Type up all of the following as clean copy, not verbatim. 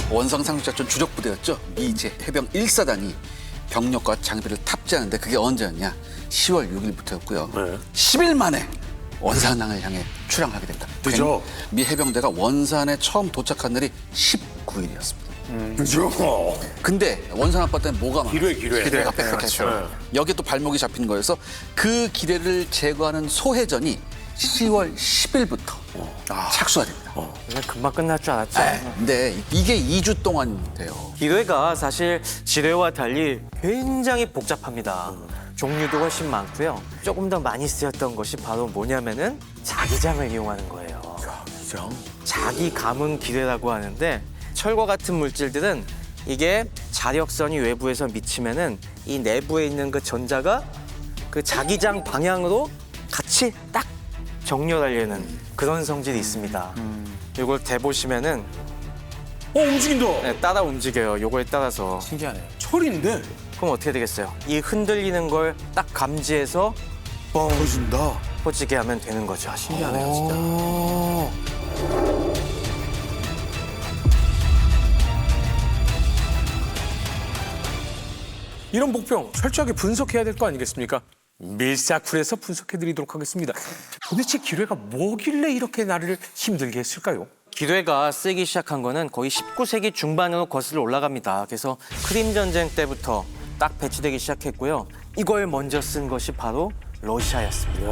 원상 상륙작전 주력 부대였죠. 미 해병 1사단이 병력과 장비를 탑재하는데 그게 언제였냐? 10월 6일부터였고요. 네. 10일 만에 원산항을 향해 출항하게 됩니다. 그죠? 미 해병대가 원산에 처음 도착한 날이 19일이었습니다. 그죠? 근데 원산 앞바다에 뭐가 많아요? 기뢰. 앞에 그렇죠. 여기에 또 발목이 잡힌 거여서 그 기뢰를 제거하는 소해전이 10월 10일부터 착수가 됩니다. 그냥 금방 끝날 줄 알았죠. 근데 이게 2주 동안 돼요. 기뢰가 사실 지뢰와 달리 굉장히 복잡합니다. 종류도 훨씬 많고요. 조금 더 많이 쓰였던 것이 바로 뭐냐면은 자기장을 이용하는 거예요. 자기 감은 기뢰라고 하는데 철과 같은 물질들은 이게 자력선이 외부에서 미치면은 이 내부에 있는 그 전자가 그 자기장 방향으로 같이 딱 정렬하려는 그런 성질이 있습니다. 이걸 대보시면은 움직인다. 네, 따라 움직여요. 요거에 따라서. 신기하네. 철인데 그럼 어떻게 되겠어요? 이 흔들리는 걸 딱 감지해서 뻥 터진다. 퍼지게 하면 되는 거죠. 신기하네요, 진짜. 이런 목병 철저하게 분석해야 될 거 아니겠습니까? 밀사쿨에서 분석해드리도록 하겠습니다. 도대체 기뢰가 뭐길래 이렇게 나를 힘들게 했을까요? 기뢰가 쓰기 시작한 거는 거의 19세기 중반으로 거슬러 올라갑니다. 그래서 크림 전쟁 때부터 딱 배치되기 시작했고요. 이걸 먼저 쓴 것이 바로 러시아였습니다.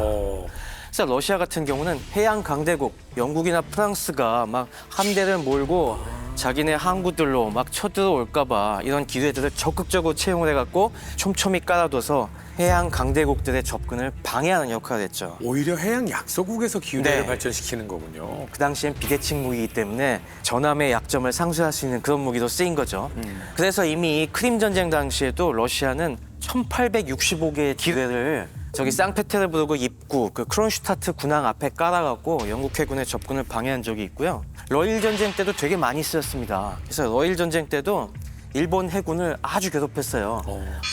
그래서 러시아 같은 경우는 해양 강대국, 영국이나 프랑스가 막 함대를 몰고 자기네 항구들로 막 쳐들어올까봐 이런 기뢰들을 적극적으로 채용을 해갖고 촘촘히 깔아둬서 해양 강대국들의 접근을 방해하는 역할을 했죠. 오히려 해양 약소국에서 기뢰를 네. 발전시키는 거군요. 그 당시엔 비대칭 무기이기 때문에 전함의 약점을 상쇄할 수 있는 그런 무기로 쓰인 거죠. 그래서 이미 크림 전쟁 당시에도 러시아는 1865개의 기뢰를 저기 상페테르부르크 입구 그 크론슈타트 군항 앞에 깔아갖고 영국 해군의 접근을 방해한 적이 있고요. 러일 전쟁 때도 되게 많이 쓰였습니다. 그래서 러일 전쟁 때도 일본 해군을 아주 괴롭혔어요.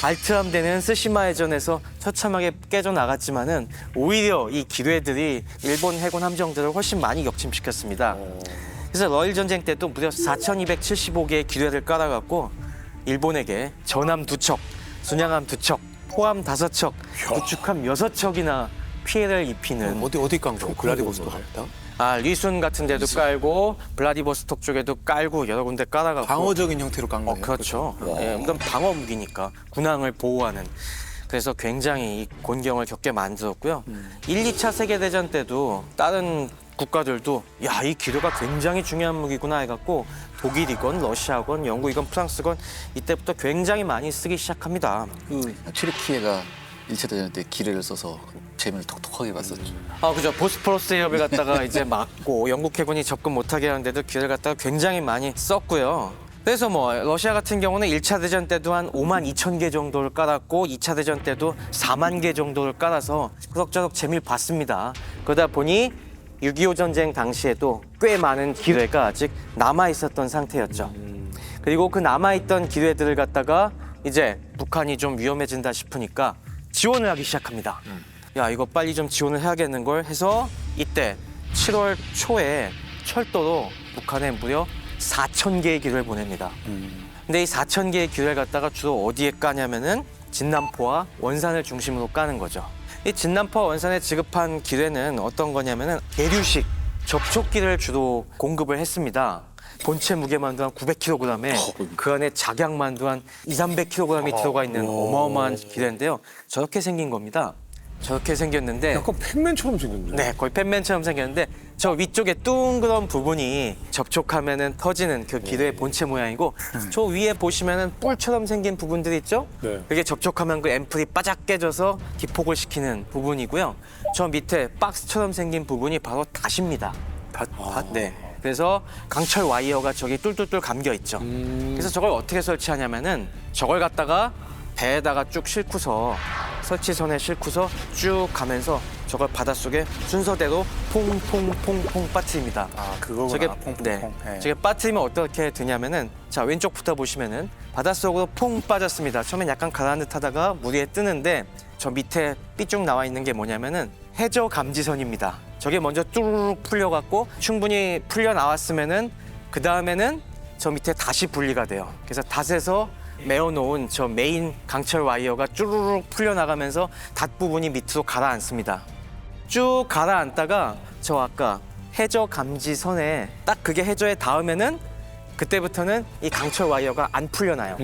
발트 함대는 스시마 해전에서 처참하게 깨져나갔지만은 오히려 이 기뢰들이 일본 해군 함정들을 훨씬 많이 격침시켰습니다. 그래서 러일 전쟁 때도 무려 4,275개의 기뢰를 깔아갖고 일본에게 전함 2척, 순양함 2척, 포함 5척, 구축함 6척이나 피해를 입히는 어디 깐 거예요? 블라디보스토크 갔다? 리순 같은 데도 깔고 블라디보스톡 쪽에도 깔고 여러 군데 깔아갖고 방어적인 형태로 깐 거예요? 그렇죠. 예, 이건 방어 무기니까 군항을 보호하는. 그래서 굉장히 이 곤경을 겪게 만들었고요. 1, 2차 세계대전 때도 다른 국가들도 야, 이 기뢰가 굉장히 중요한 무기구나 해갖고 독일이건 러시아건 영국이건 프랑스건 이때부터 굉장히 많이 쓰기 시작합니다. 그 튀르키예가 1차 대전 때 기뢰를 써서 재미를 톡톡하게 봤었죠. 그죠. 보스포러스 해협을 갖다가 이제 막고 영국 해군이 접근 못하게 하는데도 기회를 갖다가 굉장히 많이 썼고요. 그래서 러시아 같은 경우는 1차 대전 때도 한 5만 2천 개 정도를 깔았고 2차 대전 때도 4만 개 정도를 깔아서 그럭저럭 재미를 봤습니다. 그러다 보니 6.25 전쟁 당시에도 꽤 많은 기뢰가 아직 남아 있었던 상태였죠. 그리고 그 남아있던 기뢰들을 갖다가 이제 북한이 좀 위험해진다 싶으니까 지원을 하기 시작합니다. 야, 이거 빨리 좀 지원을 해야겠는 걸 해서 이때 7월 초에 철도로 북한에 무려 4,000개의 기뢰를 보냅니다. 근데 이 4,000개의 기뢰를 갖다가 주로 어디에 까냐면은 진남포와 원산을 중심으로 까는 거죠. 이 진남포와 원산에 지급한 기뢰는 어떤 거냐면은 계류식 접촉기를 주로 공급을 했습니다. 본체 무게만도 한 900kg에 그 안에 작약만도 한 200~300kg이 들어가 있는 어마어마한 기뢰인데요. 저렇게 생긴 겁니다. 저렇게 생겼는데 약간 팩맨처럼 생겼네. 네, 거의 팬맨처럼 생겼는데 저 위쪽에 둥그런 부분이 접촉하면은 터지는 그 기뢰의 본체 모양이고 저 위에 보시면은 뿔처럼 생긴 부분들이 있죠? 네. 그게 접촉하면 그 앰플이 바짝 깨져서 기폭을 시키는 부분이고요. 저 밑에 박스처럼 생긴 부분이 바로 닷입니다. 닷? 네. 그래서 강철 와이어가 저기 뚫뚫뚫 감겨 있죠. 그래서 저걸 어떻게 설치하냐면은 저걸 갖다가 배에다가 쭉 싣고서 설치선에 싣고서 쭉 가면서 저걸 바닷속에 순서대로 퐁퐁퐁퐁 빠뜨립니다. 그거구나. 저게 퐁퐁퐁. 네. 저게 빠뜨리면 어떻게 되냐면은 자, 왼쪽부터 보시면은 바닷속으로 퐁 빠졌습니다. 처음엔 약간 가라앉듯 하다가 물 위에 뜨는데 저 밑에 삐쭉 나와 있는 게 뭐냐면은 해저 감지선입니다. 저게 먼저 뚜루룩 풀려갖고 충분히 풀려 나왔으면은 그 다음에는 저 밑에 닷이 분리가 돼요. 그래서 닷에서 메어놓은 저 메인 강철 와이어가 쭈루룩 풀려나가면서 닷 부분이 밑으로 가라앉습니다. 쭉 가라앉다가 저 아까 해저 감지선에 딱 그게 해저에 닿으면은 그때부터는 이 강철 와이어가 안 풀려나요.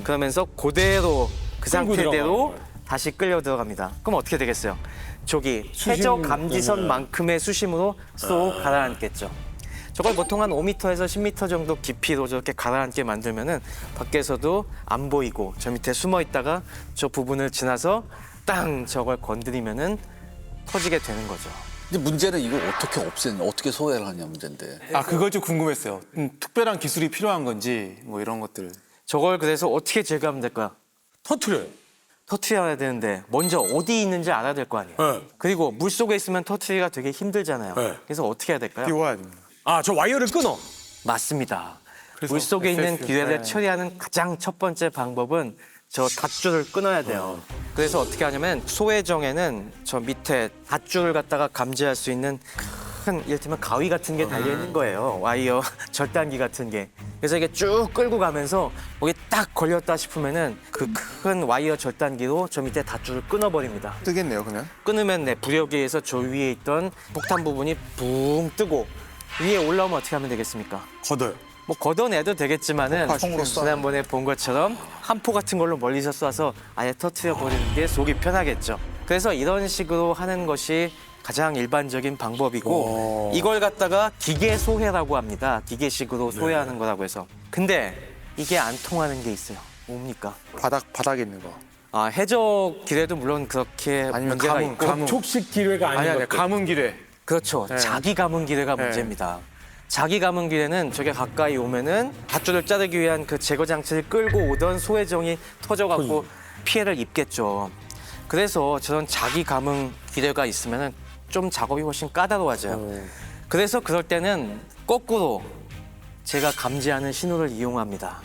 그러면서 그대로 그 끌고 상태대로 들어가는 다시 끌려 들어갑니다. 그럼 어떻게 되겠어요? 저기 수심, 해저 감지선만큼의 수심으로 쏙 가라앉겠죠. 저걸 보통 한 5m에서 10m 정도 깊이로 저렇게 가라앉게 만들면은 밖에서도 안 보이고 저 밑에 숨어 있다가 저 부분을 지나서 땅 저걸 건드리면은 터지게 되는 거죠. 근데 문제는 이걸 어떻게 없애냐, 어떻게 소외를 하냐 문제인데. 아, 그걸 좀 궁금했어요. 특별한 기술이 필요한 건지 뭐 이런 것들을. 저걸 그래서 어떻게 제거하면 될까요? 터트려요. 터트려야 되는데 먼저 어디 있는지 알아야 될 거 아니에요. 네. 그리고 물속에 있으면 터트리기가 되게 힘들잖아요. 네. 그래서 어떻게 해야 될까요? 띄워야 됩니다. 아, 저 와이어를 끊어. 맞습니다. 그래서 물속에 있는 FF, 기뢰를 네. 처리하는 가장 첫 번째 방법은 저 닷줄을 끊어야 돼요. 그래서 어떻게 하냐면 소회정에는 저 밑에 닷줄을 갖다가 감지할 수 있는 큰 이를테면 가위 같은 게 달려 있는 거예요. 와이어 절단기 같은 게. 그래서 이게 쭉 끌고 가면서 거기 딱 걸렸다 싶으면은 그 큰 와이어 절단기로 저 밑에 닷줄을 끊어버립니다. 뜨겠네요, 그냥. 끊으면 내 부력에 의해서 저 위에 있던 폭탄 부분이 붕 뜨고 위에 올라오면 어떻게 하면 되겠습니까? 걷어요. 뭐 걷어내도 되겠지만은 총으로 쏴요. 지난번에 본 것처럼 한포 같은 걸로 멀리서 쏴서 아예 터트려 버리는 게 속이 편하겠죠. 그래서 이런 식으로 하는 것이 가장 일반적인 방법이고 이걸 갖다가 기계 소해라고 합니다. 기계식으로 소해하는 거라고 해서. 근데 이게 안 통하는 게 있어요. 뭡니까? 바닥에 있는 거. 아, 해적 기뢰도 물론 그렇게 아니면 문제가 가뭄, 있고 가뭄. 촉식 기뢰가 아닌 것들. 감은 기뢰. 그렇죠. 자기 감은 기뢰가 네. 문제입니다. 자기 감은 기뢰는 저게 가까이 오면은 밧줄을 자르기 위한 그 제거 장치를 끌고 오던 소회정이 터져갖고 피해를 입겠죠. 그래서 저런 자기 감은 기뢰가 있으면은 좀 작업이 훨씬 까다로워져요. 그래서 그럴 때는 거꾸로 제가 감지하는 신호를 이용합니다.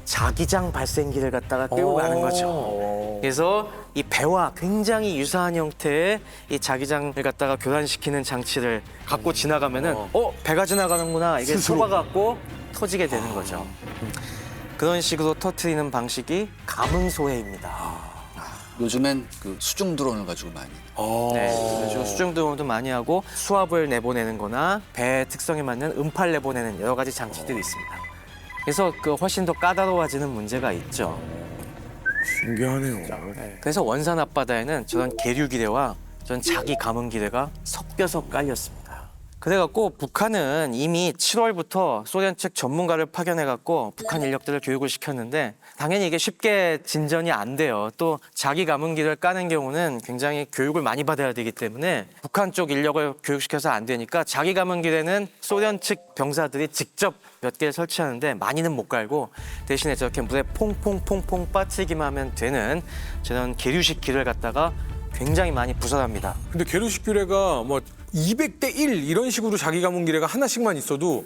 자기장 발생기를 갖다가 끌고 가는 거죠. 그래서 이 배와 굉장히 유사한 형태의 이 자기장을 갖다가 교란시키는 장치를 갖고 지나가면은 배가 지나가는구나 이게 속아갖고 터지게 되는 거죠. 그런 식으로 터트리는 방식이 감응소해입니다. 요즘엔 그 수중 드론을 가지고 많이. 네, 요즘 수중 드론도 많이 하고 수압을 내보내는 거나 배 특성에 맞는 음파를 내보내는 여러 가지 장치들이 있습니다. 그래서 그 훨씬 더 까다로워지는 문제가 있죠. 신기하네요. 그래서 원산 앞바다에는 저런 계류 기뢰와 저런 자기 감은 기뢰가 섞여서 깔렸습니다. 그래갖고 북한은 이미 7월부터 소련 측 전문가를 파견해갖고 북한 인력들을 교육을 시켰는데 당연히 이게 쉽게 진전이 안 돼요. 또 자기 감은 기뢰를 까는 경우는 굉장히 교육을 많이 받아야 되기 때문에 북한 쪽 인력을 교육시켜서 안 되니까 자기 감은 기뢰는 소련 측 병사들이 직접 몇 개를 설치하는데 많이는 못 깔고 대신에 저렇게 물에 퐁퐁퐁퐁 빠뜨리기만 하면 되는 저런 계류식 기뢰를 갖다가 굉장히 많이 부설합니다. 근데 계류식 기뢰가 뭐 200대 1 이런 식으로 자기 감은 기뢰가 하나씩만 있어도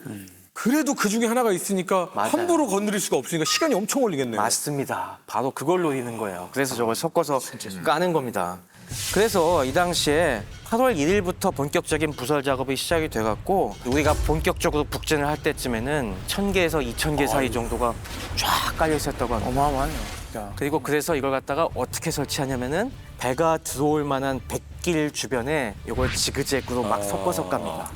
그래도 그 중에 하나가 있으니까 맞아요. 함부로 건드릴 수가 없으니까 시간이 엄청 걸리겠네요. 맞습니다. 바로 그걸 노리는 거예요. 그래서 저걸 섞어서 까는 겁니다. 그래서 이 당시에 8월 1일부터 본격적인 부설 작업이 시작이 돼갖고 우리가 본격적으로 북진을 할 때쯤에는 1,000개에서 2,000개 사이 정도가 쫙 깔려 있었다고 합니다. 어마어마하네요, 진짜. 그리고 그래서 이걸 갖다가 어떻게 설치하냐면은 배가 들어올 만한 백길 주변에 이걸 지그재그로 막 섞어서 깝니다.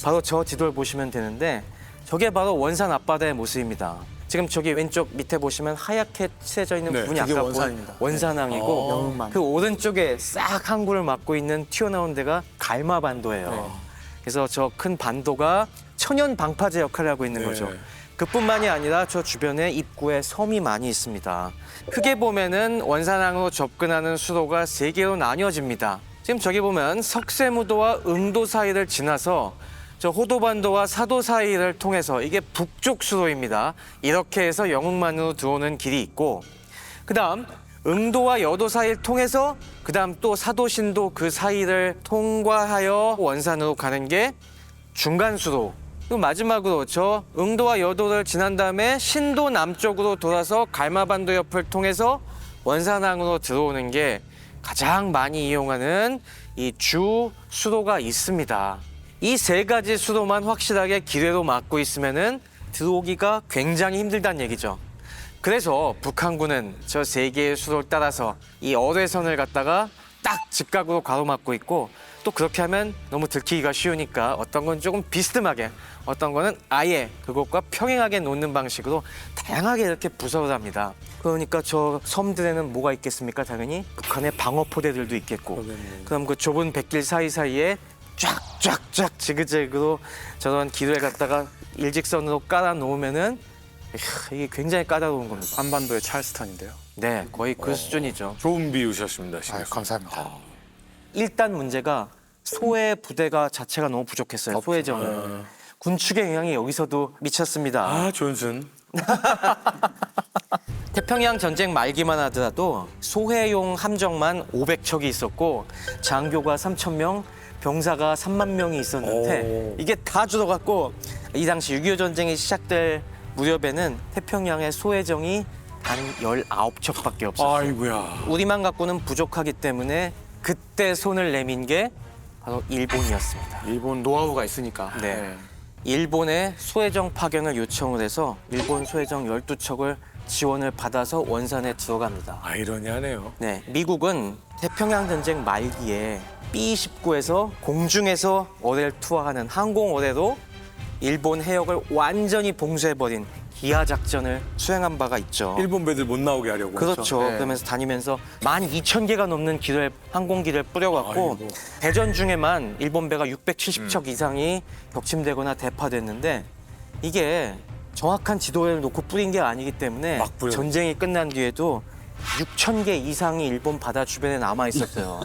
바로 저 지도를 보시면 되는데 저게 바로 원산 앞바다의 모습입니다. 지금 저기 왼쪽 밑에 보시면 하얗게 칠해져 있는 네, 부분이 그게 아까 원산입니다. 본 원산항이고 영흥만. 그 오른쪽에 싹 항구를 막고 있는 튀어나온 데가 갈마반도예요. 그래서 저 큰 반도가 천연 방파제 역할을 하고 있는 거죠. 그뿐만이 아니라 저 주변에 입구에 섬이 많이 있습니다. 크게 보면은 원산항으로 접근하는 수로가 3개로 나뉘어집니다. 지금 저기 보면 석쇠무도와 응도 사이를 지나서 저 호도반도와 사도 사이를 통해서 이게 북쪽 수로입니다. 이렇게 해서 영흥만으로 들어오는 길이 있고 그다음 응도와 여도 사이를 통해서 그다음 또 사도 신도 그 사이를 통과하여 원산으로 가는 게 중간 수로. 그리고 마지막으로 저 응도와 여도를 지난 다음에 신도 남쪽으로 돌아서 갈마반도 옆을 통해서 원산항으로 들어오는 게 가장 많이 이용하는 이 주 수로가 있습니다. 이 3가지 수로만 확실하게 기뢰로 막고 있으면은 들어오기가 굉장히 힘들다는 얘기죠. 그래서 북한군은 저 세 개의 수로를 따라서 이 어뢰선을 갖다가 딱 직각으로 가로막고 있고, 또 그렇게 하면 너무 들키기가 쉬우니까 어떤 건 조금 비스듬하게, 어떤 거는 아예 그것과 평행하게 놓는 방식으로 다양하게 이렇게 부설을 합니다. 그러니까 저 섬들에는 뭐가 있겠습니까? 당연히 북한의 방어포대들도 있겠고, 그럼 그 좁은 백길 사이사이에 쫙쫙쫙 지그재그로 저런 기도를 갖다가 일직선으로 깔아 놓으면은 이게 굉장히 까다로운 겁니다. 한반도의 찰스턴인데요. 네, 거의 그 수준이죠. 좋은 비유셨습니다. 신경 씨. 감사합니다. 일단 문제가 소해 부대가 자체가 너무 부족했어요. 소해정은. 군축의 영향이 여기서도 미쳤습니다. 아, 존슨. 태평양 전쟁 말기만 하더라도 소해용 함정만 500척이 있었고 장교가 3,000명, 병사가 3만 명이 있었는데 이게 다 줄어갔고, 이 당시 6.25 전쟁이 시작될 무렵에는 태평양의 소해정이 단 19척밖에 없었어요. 아이고야. 우리만 갖고는 부족하기 때문에 그때 손을 내민 게 바로 일본이었습니다. 일본 노하우가 있으니까. 네. 일본의 소해정 파견을 요청을 해서 일본 소해정 12척을 지원을 받아서 원산에 들어갑니다. 아이러니하네요. 네, 미국은 태평양 전쟁 말기에 B-29에서 공중에서 어뢰를 투하하는 항공 어뢰로 일본 해역을 완전히 봉쇄해버린 기하 작전을 수행한 바가 있죠. 일본 배들 못 나오게 하려고. 그렇죠. 네. 그러면서 다니면서 12,000개가 넘는 항공기를 뿌려갖고 아이고. 대전 중에만 일본 배가 670척 이상이 격침되거나 대파됐는데, 이게 정확한 지도를 놓고 뿌린 게 아니기 때문에 막 뿌려. 전쟁이 끝난 뒤에도 6,000개 이상이 일본 바다 주변에 남아 있었어요.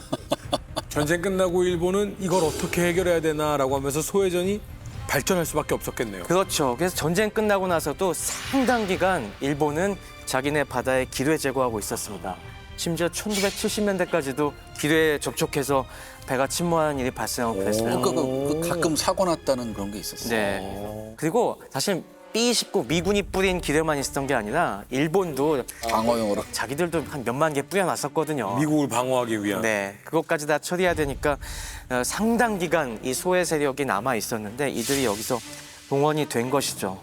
전쟁 끝나고 일본은 이걸 어떻게 해결해야 되나라고 하면서 소해전이 발전할 수밖에 없었겠네요. 그렇죠. 그래서 전쟁 끝나고 나서도 상당 기간 일본은 자기네 바다에 기뢰 제거하고 있었습니다. 심지어 1970년대까지도 기뢰에 접촉해서 배가 침몰하는 일이 발생하고 그랬어요. 그 가끔 사고 났다는 그런 게 있었어요. 네. 그리고 사실 B-29 미군이 뿌린 기뢰만 있었던 게 아니라 일본도 방어용으로. 자기들도 한 몇만 개 뿌려놨었거든요. 미국을 방어하기 위한. 네, 그것까지 다 처리해야 되니까 상당 기간 이 소해 세력이 남아 있었는데 이들이 여기서 동원이 된 것이죠.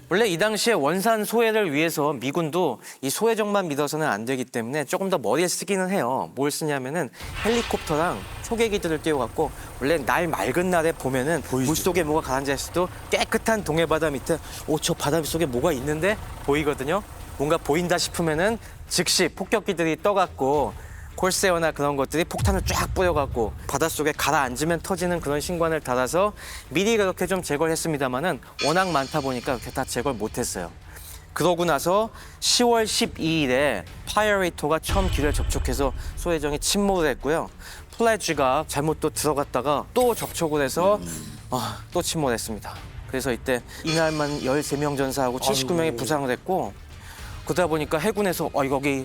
원래 이 당시에 원산 소해를 위해서 미군도 이 소해정만 믿어서는 안 되기 때문에 조금 더 머리를 쓰기는 해요. 뭘 쓰냐면은 헬리콥터랑 초계기들을 띄워갖고, 원래 날 맑은 날에 보면은 물속에 뭐가 가라앉아 있어도 깨끗한 동해바다 밑에 저 바다 속에 뭐가 있는데 보이거든요. 뭔가 보인다 싶으면은 즉시 폭격기들이 떠갖고 콜세어나 그런 것들이 폭탄을 쫙 뿌려갖고 바닷속에 가라앉으면 터지는 그런 신관을 달아서 미리 그렇게 좀 제거를 했습니다마는 워낙 많다 보니까 그렇게 다 제거를 못했어요. 그러고 나서 10월 12일에 파이어레이터가 처음 기뢰를 접촉해서 소해정이 침몰을 했고요. 플래지가 잘못 또 들어갔다가 또 접촉을 해서 또 침몰했습니다. 그래서 이때 이날만 13명 전사하고 79명이 부상을 했고, 그러다 보니까 해군에서 여기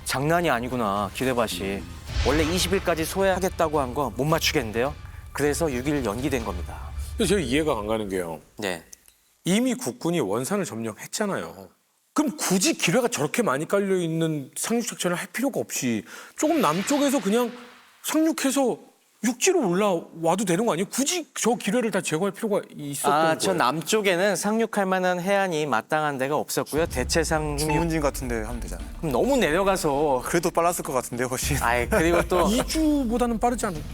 장난이 아니구나, 기뢰밭이. 원래 20일까지 소해하겠다고 한 거 못 맞추겠는데요. 그래서 6일 연기된 겁니다. 근데 제가 이해가 안 가는 게요. 네. 이미 국군이 원산을 점령했잖아요. 그럼 굳이 기뢰가 저렇게 많이 깔려 있는 상륙 작전을 할 필요가 없이 조금 남쪽에서 그냥 상륙해서 육지로 올라와도 되는 거 아니에요? 굳이 저 기뢰를 다 제거할 필요가 있었던 거예요. 저 남쪽에는 상륙할 만한 해안이 마땅한 데가 없었고요. 대체 상륙 중문진 같은데 하면 되잖아요. 그럼 너무 내려가서. 그래도 빨랐을 것 같은데 훨씬. 그리고 또 2주보다는 빠르지 않을까요?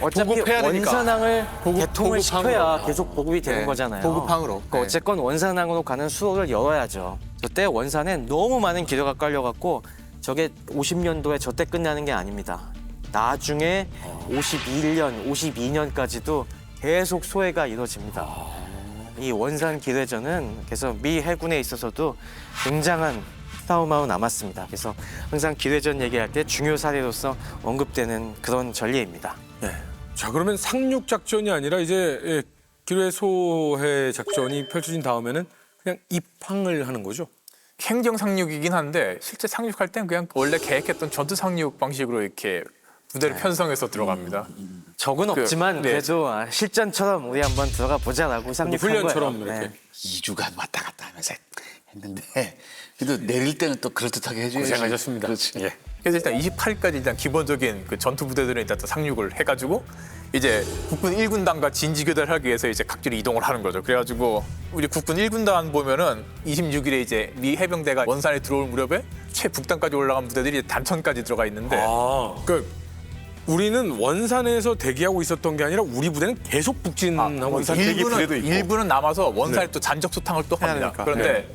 어차피 보급해야 되니까. 원산항을 개통을 보급항으로. 시켜야 계속 보급이 되는 네, 거잖아요. 보급항으로. 그러니까 네. 어쨌건 원산항으로 가는 수로를 열어야죠. 저때 원산에 너무 많은 기뢰가 깔려갖고 저게 50년도에 저때 끝나는 게 아닙니다. 나중에 51년, 52년까지도 계속 소해가 이루어집니다. 이 원산 기뢰전은 그래서 미 해군에 있어서도 굉장한 트라우마로 남았습니다. 그래서 항상 기뢰전 얘기할 때 중요 사례로서 언급되는 그런 전례입니다. 네. 자, 그러면 상륙 작전이 아니라 이제 기뢰 소해 작전이 펼쳐진 다음에는 그냥 입항을 하는 거죠? 행정 상륙이긴 한데 실제 상륙할 땐 그냥 원래 계획했던 전투 상륙 방식으로 이렇게 부대를 편성해서 들어갑니다. 적은 없지만 네. 그래도 실전처럼 우리 한번 들어가 보자라고 상륙한 거예요. 훈련처럼 이렇게. 네. 2주간 왔다 갔다 하면서 했는데 그래도 내릴 때는 또 그럴듯하게 해줘야지. 고생하셨습니다. 그렇지. 예. 그래서 일단 28일까지 일단 기본적인 그 전투 부대들은 일단 또 상륙을 해가지고 이제 국군 1군단과 진지 교대를 하기 위해서 이제 각지로 이동을 하는 거죠. 그래가지고 우리 국군 1군단 보면은 26일에 이제 미 해병대가 원산에 들어올 무렵에 최북단까지 올라간 부대들이 단천까지 들어가 있는데 그러니까 우리는 원산에서 대기하고 있었던 게 아니라 우리 부대는 계속 북진하고 일부는 남아서 원산에 또 잔적 소탕을 또 합니다. 되니까. 그런데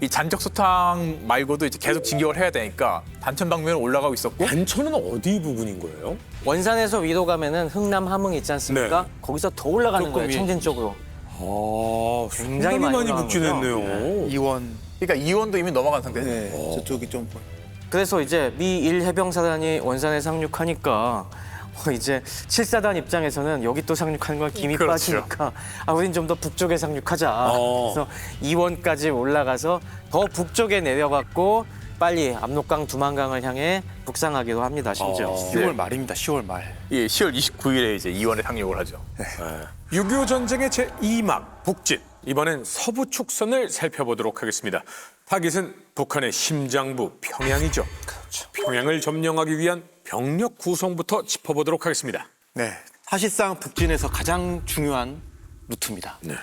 이 잔적 소탕 말고도 이제 계속 진격을 해야 되니까 단천 방면에 올라가고 있었고 단천은 어디 부분인 거예요? 원산에서 위로 가면은 흥남 함흥 있지 않습니까? 네. 거기서 더 올라가는 조금 거예요. 위. 청진 쪽으로. 굉장히 많이 올라가는 북진했네요. 이원. 그러니까 이원도 이미 넘어간 상태죠. 네. 저쪽이 좀 그래서 이제 미 1해병사단이 원산에 상륙하니까 이제 7사단 입장에서는 여기 또 상륙하는 건 김이 그렇죠. 빠지니까 우린 좀 더 북쪽에 상륙하자. 그래서 이원까지 올라가서 더 북쪽에 내려갔고 빨리 압록강 두만강을 향해 북상하기도 합니다. 심지어. 10월 말입니다. 10월 말. 예, 10월 29일에 이제 이원에 상륙을 하죠. 6.25 전쟁의 제2막 북진. 이번엔 서부 축선을 살펴보도록 하겠습니다. 타깃은 북한의 심장부 평양이죠. 평양을 점령하기 위한 병력 구성부터 짚어보도록 하겠습니다. 네. 사실상 북진에서 가장 중요한 루트입니다. 네.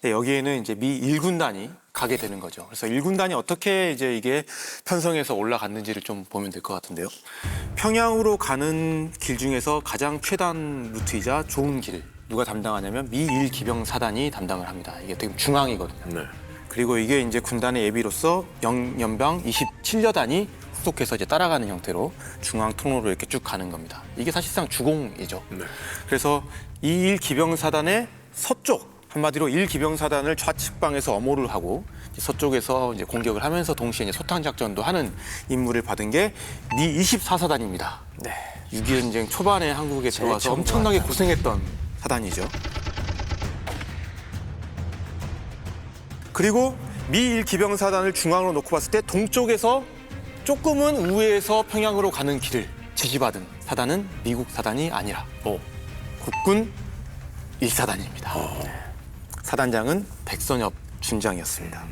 네, 여기에는 이제 미 1군단이 가게 되는 거죠. 그래서 1군단이 어떻게 이제 이게 편성해서 올라갔는지를 좀 보면 될 것 같은데요. 평양으로 가는 길 중에서 가장 최단 루트이자 좋은 길 누가 담당하냐면 미 1기병사단이 담당을 합니다. 이게 되게 중앙이거든요. 네. 그리고 이게 이제 군단의 예비로서 영연방 27여단이 후속해서 이제 따라가는 형태로 중앙 통로로 이렇게 쭉 가는 겁니다. 이게 사실상 주공이죠. 네. 그래서 이 1기병사단의 서쪽 한마디로 1기병사단을 좌측방에서 엄호를 하고 서쪽에서 이제 공격을 하면서 동시에 이제 소탕 작전도 하는 임무를 받은 게 미 24사단입니다. 네. 6.25 전쟁 초반에 한국에 들어와서 엄청나게 고생했던 사단이죠. 그리고 미 1기병사단을 중앙으로 놓고 봤을 때 동쪽에서 조금은 우회해서 평양으로 가는 길을 지시받은 사단은 미국 사단이 아니라 국군 1사단입니다. 사단장은 백선엽 준장이었습니다.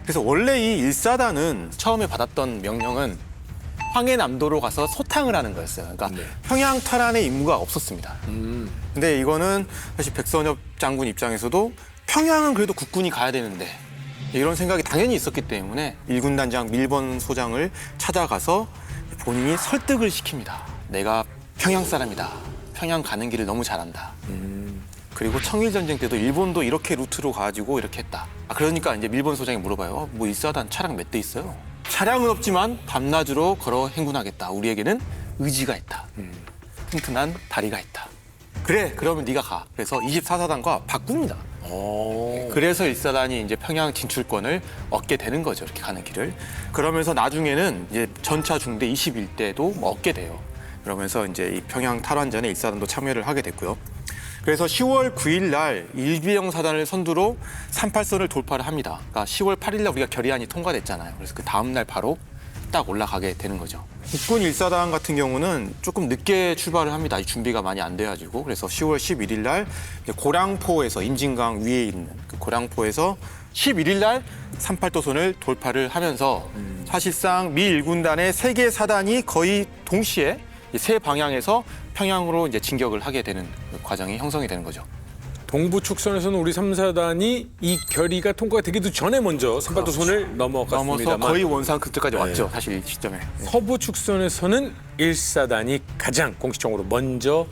그래서 원래 이 1사단은 처음에 받았던 명령은 황해남도로 가서 소탕을 하는 거였어요. 그러니까 평양 탈환의 임무가 없었습니다. 근데 이거는 사실 백선엽 장군 입장에서도 평양은 그래도 국군이 가야 되는데 이런 생각이 당연히 있었기 때문에 1군단장 밀번 소장을 찾아가서 본인이 설득을 시킵니다. 내가 평양 사람이다. 평양 가는 길을 너무 잘한다. 그리고 청일전쟁 때도 일본도 이렇게 루트로 가지고 이렇게 했다. 그러니까 이제 밀번 소장이 물어봐요. 뭐 1사단 차량 몇 대 있어요? 차량은 없지만 밤낮으로 걸어 행군하겠다. 우리에게는 의지가 있다. 튼튼한 다리가 있다. 그래, 그러면 네가 가. 그래서 24사단과 바꿉니다. 그래서 1사단이 이제 평양 진출권을 얻게 되는 거죠. 이렇게 가는 길을. 그러면서 나중에는 이제 전차 중대 21대도 얻게 돼요. 그러면서 이제 이 평양 탈환전에 1사단도 참여를 하게 됐고요. 그래서 10월 9일 날 1기병사단을 선두로 38선을 돌파를 합니다. 그러니까 10월 8일 날 우리가 결의안이 통과됐잖아요. 그래서 그 다음 날 바로 딱 올라가게 되는 거죠. 국군 1사단 같은 경우는 조금 늦게 출발을 합니다. 준비가 많이 안 돼가지고. 그래서 10월 11일 날 고량포에서 임진강 위에 있는 그 고량포에서 11일 날 38도선을 돌파를 하면서 사실상 미 1군단의 3개 사단이 거의 동시에 세 방향에서 평양으로 이제 진격을 하게 되는 과정이 형성이 되는 거죠. 동부 축선에서는 우리 3사단이 이 결의가 통과가 되기도 전에 먼저 38도선을 넘어서 넘어갔습니다만 거의 원산 근처까지 왔죠. 사실 이 시점에. 서부 축선에서는 1사단이 가장 공식적으로 먼저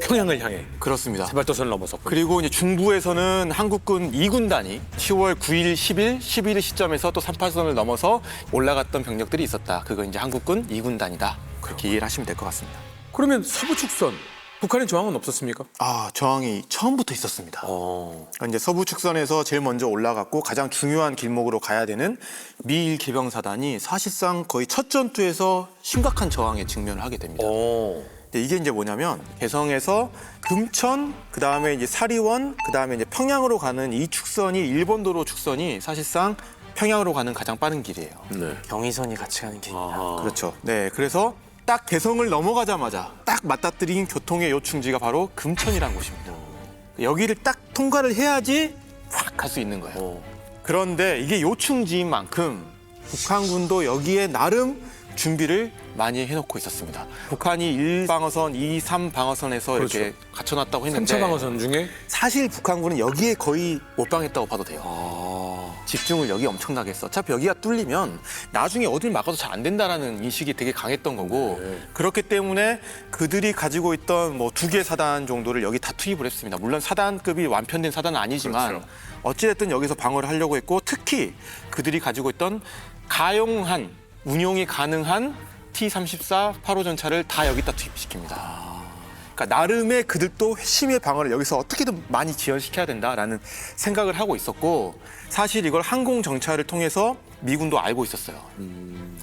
평양을 향해 그렇습니다. 38도선을 넘어섰고 그리고 이제 중부에서는 한국군 2군단이 10월 9일, 10일, 11일 시점에서 또 38선을 넘어서 올라갔던 병력들이 있었다. 그거 이제 한국군 2군단이다. 그렇게 이해를 하시면 될 것 같습니다. 그러면 서부 축선 북한의 저항은 없었습니까? 저항이 처음부터 있었습니다. 그러니까 이제 서부 축선에서 제일 먼저 올라갔고 가장 중요한 길목으로 가야 되는 미 1기병사단이 사실상 거의 첫 전투에서 심각한 저항에 직면을 하게 됩니다. 근데 이게 이제 뭐냐면 개성에서 금천, 그다음에 이제 사리원, 그다음에 이제 평양으로 가는 이 축선이 일본도로 축선이 사실상 평양으로 가는 가장 빠른 길이에요. 경의선이 같이 가는 길입니다. 그렇죠. 네, 그래서 딱 개성을 넘어가자마자 딱 맞닥뜨린 교통의 요충지가 바로 금천이라는 곳입니다. 여기를 딱 통과를 해야지 확 갈 수 있는 거예요. 그런데 이게 요충지인 만큼 북한군도 여기에 나름 준비를 많이 해놓고 있었습니다. 북한이 1방어선, 2, 3방어선에서 이렇게 그렇죠. 갖춰놨다고 했는데 3차 방어선 중에 사실 북한군은 여기에 거의 몰빵했다고 봐도 돼요. 집중을 여기 엄청나게 했어. 어차피 여기가 뚫리면 나중에 어딜 막아도 잘 안 된다라는 인식이 되게 강했던 거고 그렇기 때문에 그들이 가지고 있던 뭐 2개 사단 정도를 여기 다 투입을 했습니다. 물론 사단급이 완편된 사단은 아니지만 그렇죠. 어찌됐든 여기서 방어를 하려고 했고 특히 그들이 가지고 있던 가용한 운용이 가능한 T-34 8호 전차를 다 여기다 투입시킵니다. 그러니까 나름의 그들도 회심의 방어를 여기서 어떻게든 많이 지연시켜야 된다라는 생각을 하고 있었고 사실 이걸 항공 정찰을 통해서 미군도 알고 있었어요.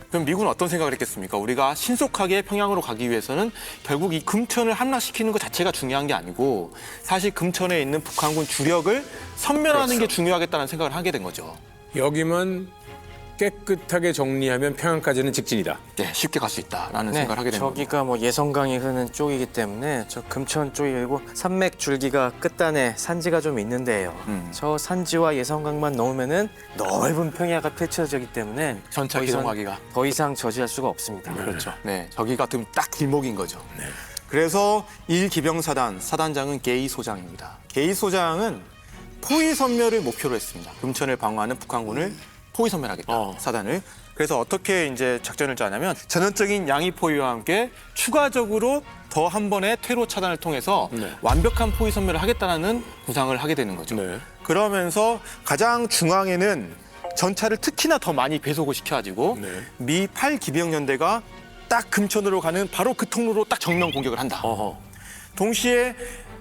그럼 미군은 어떤 생각을 했겠습니까? 우리가 신속하게 평양으로 가기 위해서는 결국 이 금천을 함락시키는 것 자체가 중요한 게 아니고 사실 금천에 있는 북한군 주력을 섬멸하는 게 중요하겠다는 생각을 하게 된 거죠. 여기만 깨끗하게 정리하면 평양까지는 직진이다. 네, 쉽게 갈 수 있다라는 생각을 하게 된 겁니다. 저기가 뭐 예성강이 흐르는 쪽이기 때문에 저 금천 쪽이고 산맥 줄기가 끝단에 산지가 좀 있는데요. 저 산지와 예성강만 넘으면은 넓은 평야가 펼쳐지기 때문에 전차 더 이상- 기동하기가. 더 이상 저지할 수가 없습니다. 그렇죠. 네, 저기가 지금 딱 길목인 거죠. 그래서 1기병사단 사단장은 게이 소장입니다. 게이 소장은 포위 섬멸을 목표로 했습니다. 금천을 방어하는 북한군을 포위 섬멸하겠다. 사단을. 그래서 어떻게 이제 작전을 짜냐면 전형적인 양위 포위와 함께 추가적으로 더 한 번의 퇴로 차단을 통해서 완벽한 포위 섬멸을 하겠다는 구상을 하게 되는 거죠. 네. 그러면서 가장 중앙에는 전차를 특히나 더 많이 배속을 시켜가지고 네. 미 8기병연대가 딱 금천으로 가는 바로 그 통로로 딱 정면 공격을 한다. 동시에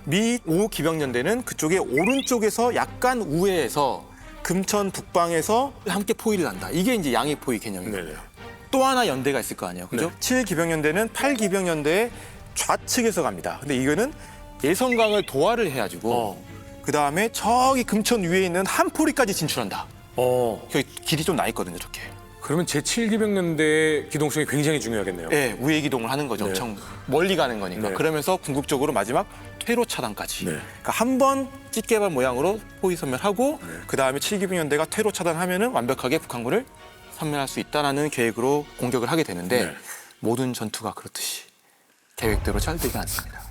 미 5기병연대는 그쪽에 오른쪽에서 약간 우회해서 금천 북방에서 함께 포위를 한다. 이게 이제 양위 포위 개념입니다. 네네. 또 하나 연대가 있을 거 아니에요. 그죠? 7기병연대는 8기병연대의 좌측에서 갑니다. 근데 이거는 예성강을 도하를 해가지고 그 다음에 저기 금천 위에 있는 한포리까지 진출한다. 여기 길이 좀 나 있거든요, 이렇게. 그러면 제7기병연대의 기동성이 굉장히 중요하겠네요. 네, 우회 기동을 하는 거죠. 네. 엄청 멀리 가는 거니까. 네. 그러면서 궁극적으로 마지막 퇴로 차단까지. 네. 그러니까 한 번 찌개발 모양으로 포위 섬멸하고 그 다음에 7기병연대가 퇴로 차단하면은 완벽하게 북한군을 섬멸할 수 있다라는 계획으로 공격을 하게 되는데 네. 모든 전투가 그렇듯이 계획대로 잘 되지 않습니다.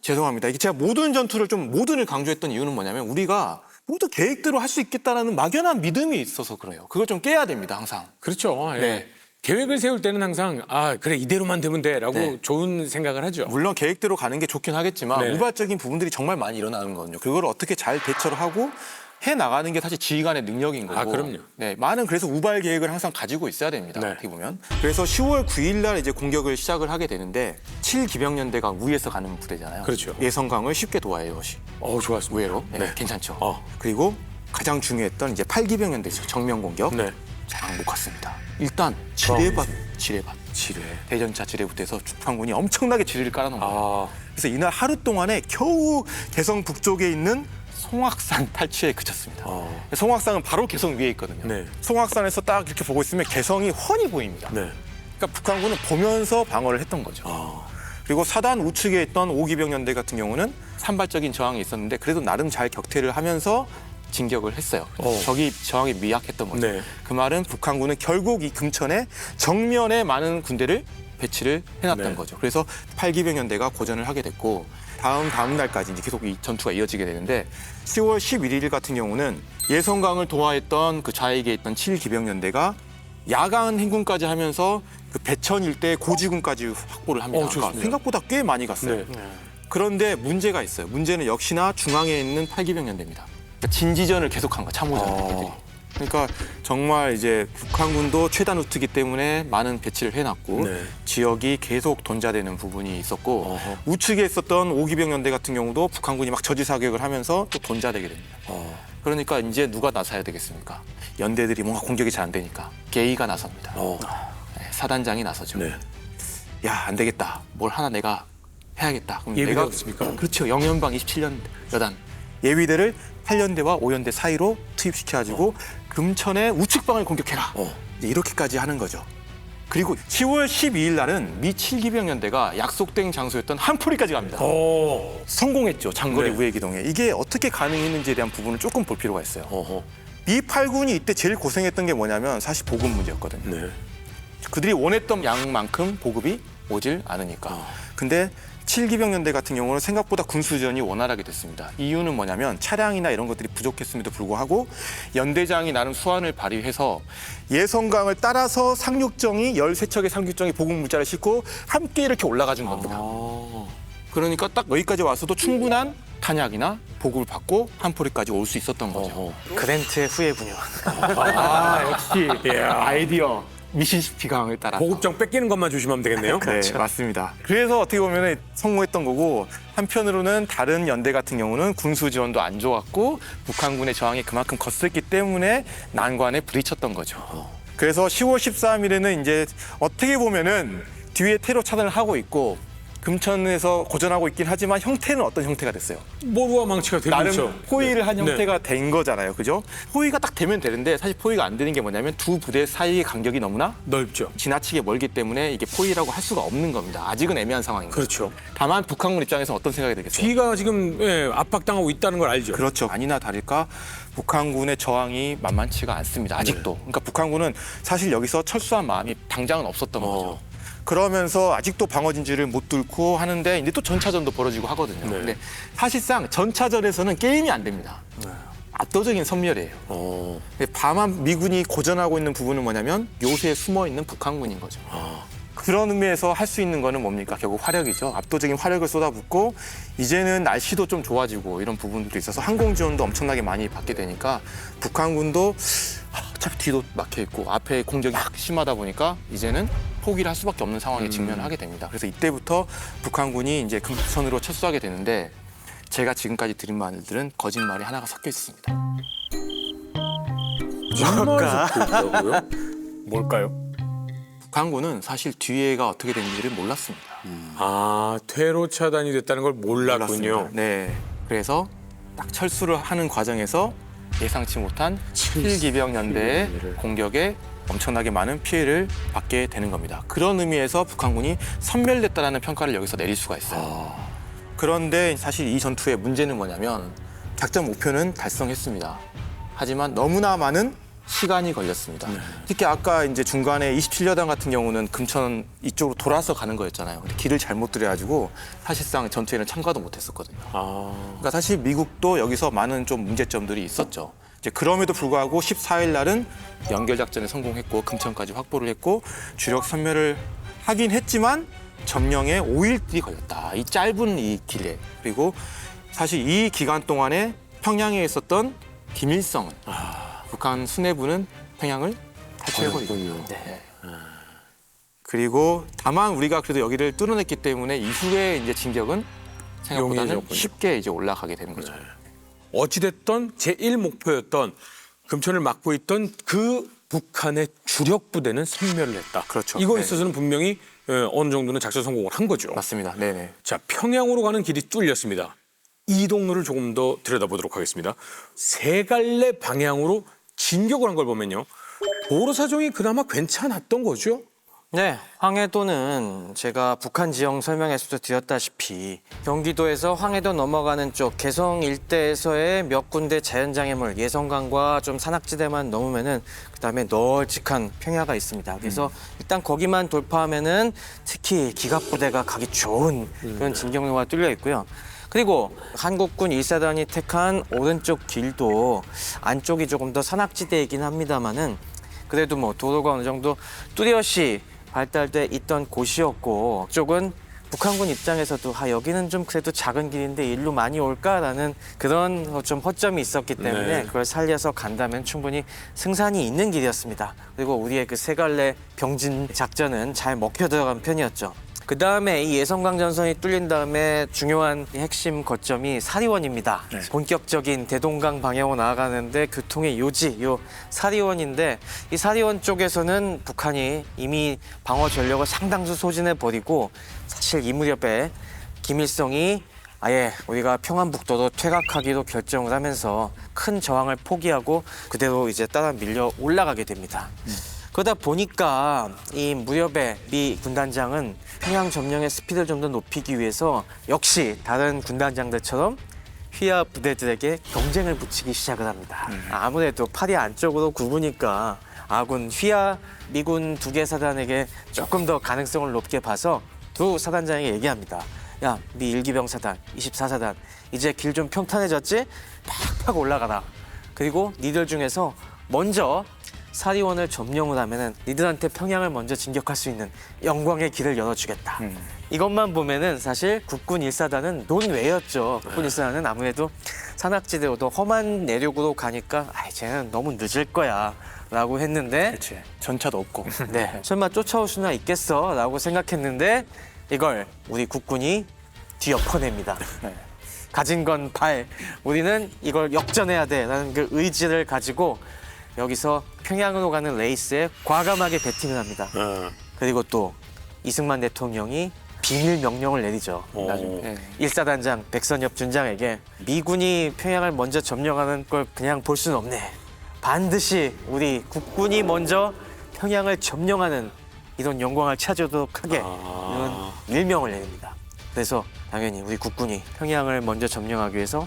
죄송합니다. 이게 제가 모든 전투를 좀 모든을 강조했던 이유는 뭐냐면 우리가 모두 계획대로 할 수 있겠다라는 막연한 믿음이 있어서 그래요. 그걸 좀 깨야 됩니다, 항상. 그렇죠. 예. 네. 계획을 세울 때는 항상 그래 이대로만 되면 돼라고 네. 좋은 생각을 하죠. 물론 계획대로 가는 게 좋긴 하겠지만 네. 우발적인 부분들이 정말 많이 일어나는 거거든요. 그걸 어떻게 잘 대처를 하고 해 나가는 게 사실 지휘관의 능력인 거고. 그럼요. 네, 많은 그래서 우발 계획을 항상 가지고 있어야 됩니다. 네. 어떻게 보면. 그래서 10월 9일 날 이제 공격을 시작을 하게 되는데 7기병연대가 우에서 가는 부대잖아요. 그렇죠. 예성강을 쉽게 도와요, 이것이. 좋았습니다. 우회로. 네, 네. 괜찮죠. 그리고 그리고 가장 중요했던 이제 8기병연대 정면 공격. 네. 잘 못 갔습니다. 일단 지뢰밭. 대전차 지뢰부터해서 북한군이 엄청나게 지뢰를 깔아놓은 거예요. 그래서 이날 하루 동안에 겨우 개성 북쪽에 있는 송악산 탈취에 그쳤습니다. 송악산은 바로 개성 위에 있거든요. 네. 송악산에서 딱 이렇게 보고 있으면 개성이 훤히 보입니다. 네. 그러니까 북한군은 보면서 방어를 했던 거죠. 그리고 사단 우측에 있던 5기병연대 같은 경우는 산발적인 저항이 있었는데 그래도 나름 잘 격퇴를 하면서 진격을 했어요. 적이 저항이 미약했던 거죠. 네. 그 말은 북한군은 결국 이 금천에 정면에 많은 군대를 배치를 해놨던 네. 거죠. 그래서 8기병연대가 고전을 하게 됐고 다음 날까지 이제 계속 이 전투가 이어지게 되는데 10월 11일 같은 경우는 예성강을 도하했던 그 좌익에 있던 7기병연대가 야간 행군까지 하면서 그 배천 일대 고지군까지 확보를 합니다. 좋습니다. 그러니까 생각보다 꽤 많이 갔어요. 네. 그런데 문제가 있어요. 문제는 역시나 중앙에 있는 8기병연대입니다. 그러니까 진지전을 계속한 거야, 참호전. 그러니까 정말 이제 북한군도 최단 우트기 때문에 많은 배치를 해놨고 네. 지역이 계속 돈자되는 부분이 있었고 우측에 있었던 5기병연대 같은 경우도 북한군이 막 저지사격을 하면서 또 돈자되게 됩니다. 그러니까 이제 누가 나서야 되겠습니까? 연대들이 뭔가 공격이 잘 안 되니까 게이가 나섭니다. 네, 사단장이 나서죠. 네. 야, 안 되겠다. 뭘 하나 내가 해야겠다. 그럼 예비대가 내가 없습니까? 그렇죠. 영연방 27년 여단 예비대를 8연대와 5연대 사이로 투입시켜가지고 금천의 우측방을 공격해라. 이제 이렇게까지 하는 거죠. 그리고 10월 12일 날은 미 7기병연대가 약속된 장소였던 한포리까지 갑니다. 성공했죠. 장거리 네. 우회 기동에. 이게 어떻게 가능했는지에 대한 부분을 조금 볼 필요가 있어요. 미 8군이 이때 제일 고생했던 게 뭐냐면 사실 보급 문제였거든요. 네. 그들이 원했던 양만큼 보급이 오질 않으니까. 근데 7기병연대 같은 경우는 생각보다 군수지원이 원활하게 됐습니다. 이유는 뭐냐면 차량이나 이런 것들이 부족했음에도 불구하고 연대장이 나름 수완을 발휘해서 예성강을 따라서 상륙정이 13척의 상륙정이 보급 물자를 싣고 함께 이렇게 올라가 준 겁니다. 그러니까 딱 여기까지 와서도 충분한 탄약이나 보급을 받고 한포리까지 올 수 있었던 거죠. 그랜트의 후예군요. 역시 아이디어. 미시시피 강을 따라. 보급정 뺏기는 것만 조심하면 되겠네요. 네, 맞습니다. 그래서 어떻게 보면 성공했던 거고 한편으로는 다른 연대 같은 경우는 군수 지원도 안 좋았고 북한군의 저항이 그만큼 거셌기 때문에 난관에 부딪혔던 거죠. 그래서 10월 13일에는 이제 어떻게 보면은 뒤에 테러 차단을 하고 있고 금천에서 고전하고 있긴 하지만 형태는 어떤 형태가 됐어요? 모루와 망치가 되고 나름 있죠. 포위를 한 네. 형태가 된 거잖아요. 그죠? 포위가 딱 되면 되는데 사실 포위가 안 되는 게 뭐냐면 두 부대 사이의 간격이 너무나 넓죠. 지나치게 멀기 때문에 이게 포위라고 할 수가 없는 겁니다. 아직은 애매한 상황인 거죠. 그렇죠. 다만 북한군 입장에서 어떤 생각이 들겠어요? 뒤가 지금 압박당하고 있다는 걸 알죠. 그렇죠. 아니나 다를까 북한군의 저항이 만만치가 않습니다. 아직도. 그러니까 북한군은 사실 여기서 철수한 마음이 당장은 없었던 거죠. 그러면서 아직도 방어 진지를 못 뚫고 하는데 이제 또 전차전도 벌어지고 하거든요. 근데 사실상 전차전에서는 게임이 안 됩니다. 압도적인 선멸이에요. 근데 다만 미군이 고전하고 있는 부분은 뭐냐면 요새에 숨어 있는 북한군인 거죠. 그런 의미에서 할 수 있는 거는 뭡니까? 결국 화력이죠. 압도적인 화력을 쏟아붓고 이제는 날씨도 좀 좋아지고 이런 부분들도 있어서 항공 지원도 엄청나게 많이 받게 되니까 북한군도 어차피 뒤도 막혀 있고 앞에 공격이 심하다 보니까 이제는 포기를 할 수밖에 없는 상황에 직면하게 됩니다. 그래서 이때부터 북한군이 이제 금천으로 철수하게 되는데 제가 지금까지 드린 말들은 거짓말이 하나가 섞여 있습니다. 뭘까? 뭘까요? 북한군은 사실 뒤에가 어떻게 되는지를 몰랐습니다. 아, 퇴로 차단이 됐다는 걸 몰랐군요. 몰랐습니다. 네. 그래서 딱 철수를 하는 과정에서 예상치 못한 7기병 연대의 공격에 엄청나게 많은 피해를 받게 되는 겁니다. 그런 의미에서 북한군이 섬멸됐다라는 평가를 여기서 내릴 수가 있어요. 그런데 사실 이 전투의 문제는 뭐냐면 작전 목표는 달성했습니다. 하지만 너무나 많은 시간이 걸렸습니다. 특히 아까 이제 중간에 27여단 같은 경우는 금천 이쪽으로 돌아서 가는 거였잖아요. 근데 길을 잘못 들여가지고 사실상 전투에는 참가도 못했었거든요. 그러니까 사실 미국도 여기서 많은 좀 문제점들이 있었죠. 이제 그럼에도 불구하고 14일 날은 연결 작전에 성공했고 금천까지 확보를 했고 주력 선멸을 하긴 했지만 점령에 5일이 걸렸다. 이 짧은 이 길에. 그리고 사실 이 기간 동안에 평양에 있었던 김일성은 북한 수뇌부는 평양을 탈취해버리군요. 네. 그리고 다만 우리가 그래도 여기를 뚫어냈기 때문에 이후에 이제 진격은 생각보다는 용이해졌군요. 쉽게 이제 올라가게 되는 거죠. 어찌됐던 제1목표였던 금천을 막고 있던 그 북한의 주력 부대는 선멸을 했다. 그렇죠. 이거에 네. 있어서는 분명히 어느 정도는 작전 성공을 한 거죠. 맞습니다. 네네. 자, 평양으로 가는 길이 뚫렸습니다. 이동로를 조금 더 들여다보도록 하겠습니다. 세 갈래 방향으로 진격을 한 걸 보면요. 도로 사정이 그나마 괜찮았던 거죠. 네, 황해도는 제가 북한 지형 설명에서도 드렸다시피 경기도에서 황해도 넘어가는 쪽 개성 일대에서의 몇 군데 자연장애물 예성강과 좀 산악지대만 넘으면은 그다음에 널찍한 평야가 있습니다. 그래서 일단 거기만 돌파하면은 특히 기갑부대가 가기 좋은 그런 진격로가 뚫려 있고요. 그리고 한국군 1사단이 택한 오른쪽 길도 안쪽이 조금 더 산악지대이긴 합니다만은 그래도 뭐 도로가 어느 정도 뚜렷이 발달돼 있던 곳이었고 쪽은 북한군 입장에서도 여기는 좀 그래도 작은 길인데 일로 많이 올까라는 그런 좀 허점이 있었기 때문에 네. 그걸 살려서 간다면 충분히 승산이 있는 길이었습니다. 그리고 우리의 그 세 갈래 병진 작전은 잘 먹혀 들어간 편이었죠. 그 다음에 이 예성강 전선이 뚫린 다음에 중요한 핵심 거점이 사리원입니다. 본격적인 대동강 방향으로 나아가는데 교통의 요지, 요 사리원인데 이 사리원 쪽에서는 북한이 이미 방어 전력을 상당수 소진해버리고 사실 이 무렵에 김일성이 아예 우리가 평안북도로 퇴각하기로 결정을 하면서 큰 저항을 포기하고 그대로 이제 따라 밀려 올라가게 됩니다. 그러다 보니까 이 무렵에 미 군단장은 평양 점령의 스피드를 좀 더 높이기 위해서 역시 다른 군단장들처럼 휘하 부대들에게 경쟁을 붙이기 시작을 합니다. 아무래도 팔이 안쪽으로 굽으니까 아군 휘하 미군 2개 사단에게 조금 더 가능성을 높게 봐서 두 사단장에게 얘기합니다. 야, 미 1기병 사단, 24사단 이제 길 좀 평탄해졌지? 팍팍 올라가라. 그리고 니들 중에서 먼저 사리원을 점령을 하면은 니들한테 평양을 먼저 진격할 수 있는 영광의 길을 열어주겠다. 이것만 보면은 사실 국군 1사단은 논외였죠. 국군 1사단은 아무래도 산악지대로도 험한 내륙으로 가니까 아이 쟤는 너무 늦을 거야 라고 했는데 그렇지. 전차도 없고. 네, 설마 쫓아올 수나 있겠어 라고 생각했는데 이걸 우리 국군이 뒤엎어냅니다. 가진 건 발, 우리는 이걸 역전해야 돼라는 그 의지를 가지고 여기서 평양으로 가는 레이스에 과감하게 배팅을 합니다. 그리고 또 이승만 대통령이 비밀 명령을 내리죠. 나중에 1사단장 백선엽 준장에게 미군이 평양을 먼저 점령하는 걸 그냥 볼 수는 없네. 반드시 우리 국군이 먼저 평양을 점령하는 이런 영광을 찾아도록 하게 이런 일명을 내립니다. 그래서 당연히 우리 국군이 평양을 먼저 점령하기 위해서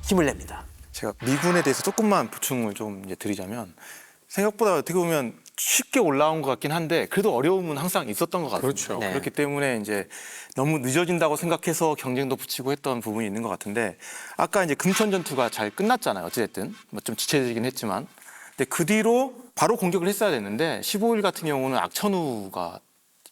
힘을 냅니다. 제가 미군에 대해서 조금만 보충을 좀 이제 드리자면 생각보다 어떻게 보면 쉽게 올라온 것 같긴 한데 그래도 어려움은 항상 있었던 것 같아요. 그렇죠. 네. 그렇기 때문에 이제 너무 늦어진다고 생각해서 경쟁도 붙이고 했던 부분이 있는 것 같은데 아까 이제 금천 전투가 잘 끝났잖아요. 어찌됐든 뭐 좀 지체되긴 했지만 근데 그 뒤로 바로 공격을 했어야 됐는데 15일 같은 경우는 악천후가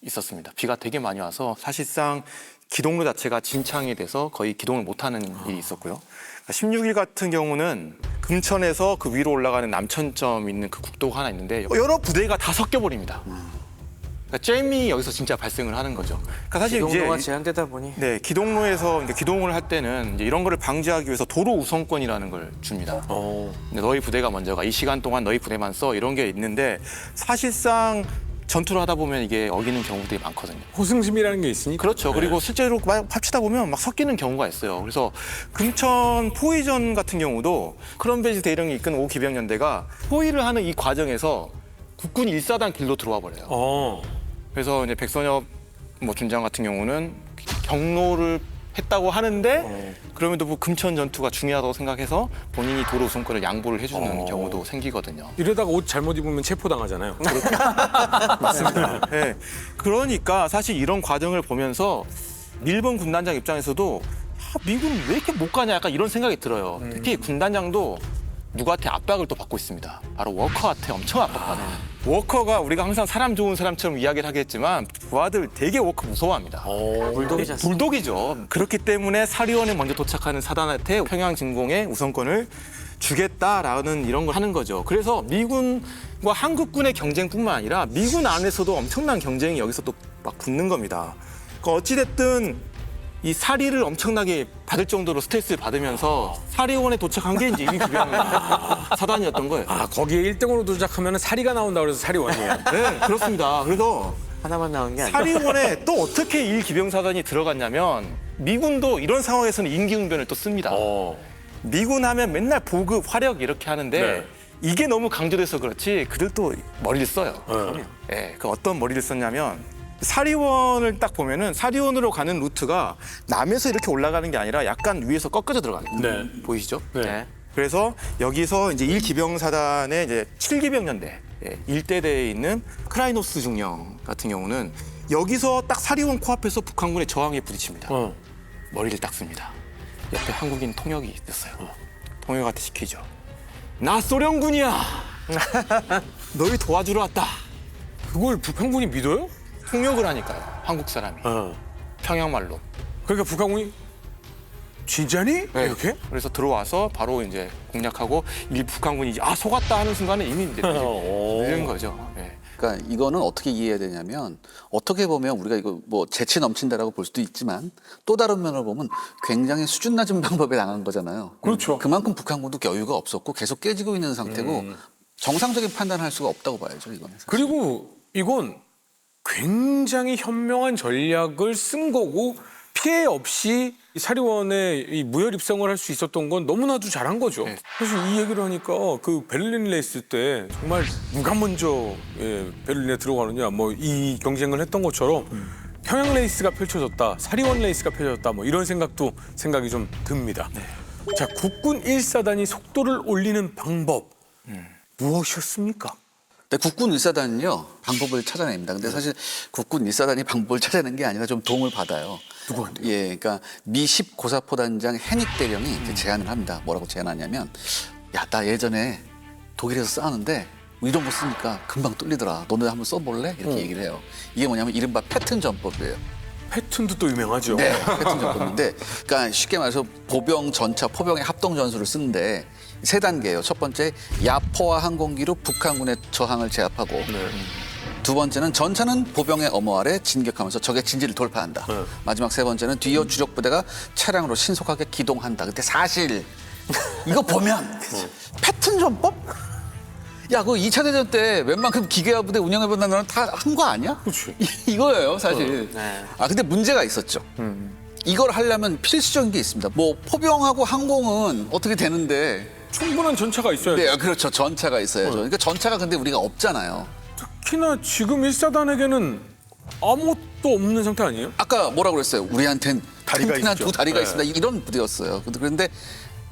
있었습니다. 비가 되게 많이 와서 사실상 기동로 자체가 진창이 돼서 거의 기동을 못하는 일이 있었고요. 16일 같은 경우는 금천에서 그 위로 올라가는 남천점 있는 그 국도가 하나 있는데 여러 부대가 다 섞여버립니다. 그러니까 잼이 여기서 진짜 발생을 하는 거죠. 그러니까 사실 기동로가 이제 제한되다 보니 네, 기동로에서 이제 기동을 할 때는 이제 이런 거를 방지하기 위해서 도로 우선권이라는 걸 줍니다. 근데 너희 부대가 먼저 가. 이 시간 동안 너희 부대만 써. 이런 게 있는데 사실상 전투를 하다 보면 이게 어기는 경우들이 많거든요. 호승심이라는 게 있으니까. 그렇죠. 그리고 실제로 막 합치다 보면 막 섞이는 경우가 있어요. 그래서 금천 포위전 같은 경우도 크럼베지 대령이 이끈 5기병연대가 포위를 하는 이 과정에서 국군 1사단 길로 들어와 버려요. 그래서 이제 백선엽 뭐 준장 같은 경우는 경로를 했다고 하는데 그럼에도 뭐 금천 전투가 중요하다고 생각해서 본인이 도로 우선권을 양보를 해주는 경우도 생기거든요. 이러다가 옷 잘못 입으면 체포당하잖아요. 맞습니다. 네. 그러니까 사실 이런 과정을 보면서 일본 군단장 입장에서도 미군 왜 이렇게 못 가냐 약간 이런 생각이 들어요. 특히 군단장도 누구한테 압박을 또 받고 있습니다. 바로 워커한테 엄청 압박받아요. 워커가 우리가 항상 사람 좋은 사람처럼 이야기를 하겠지만 부하들 되게 워커 무서워합니다. 불독이지 않습니까? 불독이죠. 그렇기 때문에 사리원에 먼저 도착하는 사단한테 평양 진공의 우선권을 주겠다라는 이런 걸 하는 거죠. 그래서 미군과 한국군의 경쟁뿐만 아니라 미군 안에서도 엄청난 경쟁이 여기서 또 막 붙는 겁니다. 그러니까 어찌됐든 이 사리를 엄청나게 받을 정도로 스트레스를 받으면서 사리원에 도착한 게 이제 1기병 사단이었던 거예요. 아, 거기에 1등으로 도착하면 사리가 나온다 그래서 사리원이에요. 네, 그렇습니다. 그래서 하나만 나온 게 아니라 사리원에 또 어떻게 1기병 사단이 들어갔냐면 미군도 이런 상황에서는 임기응변을 또 씁니다. 미군 하면 맨날 보급, 화력 이렇게 하는데 네. 이게 너무 강조돼서 그렇지 그들도 머리를 써요. 네, 그 어떤 머리를 썼냐면 사리원을 딱 보면은 사리원으로 가는 루트가 남에서 이렇게 올라가는 게 아니라 약간 위에서 꺾어져 들어가는 거예요. 네. 보이시죠? 네. 그래서 여기서 이제 1기병 사단의 이제 7기병연대 일대대에 있는 크라이노스 중령 같은 경우는 여기서 딱 사리원 코앞에서 북한군의 저항에 부딪힙니다. 머리를 딱 씁니다. 옆에 한국인 통역이 있었어요. 통역한테 시키죠. 나 소련군이야. 너희 도와주러 왔다. 그걸 북한군이 믿어요? 통역을 하니까요. 한국 사람이. 평양말로. 그러니까 북한군이 진짜니? 네. 이렇게? 그래서 들어와서 바로 이제 공략하고 북한군이 이제 속았다 하는 순간에 이미 이제 늦은 거죠. 네. 그러니까 이거는 어떻게 이해해야 되냐면 어떻게 보면 우리가 이거 뭐 재치 넘친다라고 볼 수도 있지만 또 다른 면을 보면 굉장히 수준 낮은 방법에 당한 거잖아요. 그렇죠. 그만큼 북한군도 여유가 없었고 계속 깨지고 있는 상태고 정상적인 판단을 할 수가 없다고 봐야죠, 이거는. 사실. 그리고 이건 굉장히 현명한 전략을 쓴 거고 피해 없이 이 사리원에 이 무혈 입성을 할 수 있었던 건 너무나도 잘한 거죠. 네. 사실 이 얘기를 하니까 그 베를린 레이스 때 정말 누가 먼저 베를린에 들어가느냐 뭐 이 경쟁을 했던 것처럼 평양 레이스가 펼쳐졌다, 사리원 레이스가 펼쳐졌다 뭐 이런 생각이 좀 듭니다. 자, 국군 1사단이 속도를 올리는 방법 무엇이었습니까? 근데 국군 일사단은요 방법을 찾아냅니다. 근데 사실 국군 일사단이 방법을 찾아내는 게 아니라 좀 도움을 받아요. 누구한테요? 예, 그러니까 미 10 고사포단장 해닉 대령이 이제 제안을 합니다. 뭐라고 제안하냐면, 야, 나 예전에 독일에서 싸우는데 이런 거 쓰니까 금방 뚫리더라. 너네 한번 써볼래? 이렇게 얘기를 해요. 이게 뭐냐면 이른바 패튼 전법이에요. 패튼도 또 유명하죠. 네, 패튼 전법인데, 그러니까 쉽게 말해서 보병, 전차, 포병의 합동 전술을 쓰는데 세 단계예요. 첫 번째, 야포와 항공기로 북한군의 저항을 제압하고, 두 번째는 전차는 보병의 엄호 아래 진격하면서 적의 진지를 돌파한다. 마지막 세 번째는 뒤이어 주력 부대가 차량으로 신속하게 기동한다. 근데 사실 이거 보면 패튼 전법? 야, 그 2차 대전 때 웬만큼 기계화 부대 운영해본다는 건 다 한 거 아니야? 그렇지. 이거예요, 사실. 네. 아, 근데 문제가 있었죠. 이걸 하려면 필수적인 게 있습니다. 뭐 포병하고 항공은 어떻게 되는데. 충분한 전차가 있어야죠. 네, 그렇죠. 전차가 있어야죠. 그러니까 전차가 근데 우리가 없잖아요. 특히나 지금 1사단에게는 아무것도 없는 상태 아니에요? 아까 뭐라고 그랬어요? 우리한텐 다리가 튼튼한 있죠. 두 다리가 네. 있습니다. 이런 부대였어요. 그런데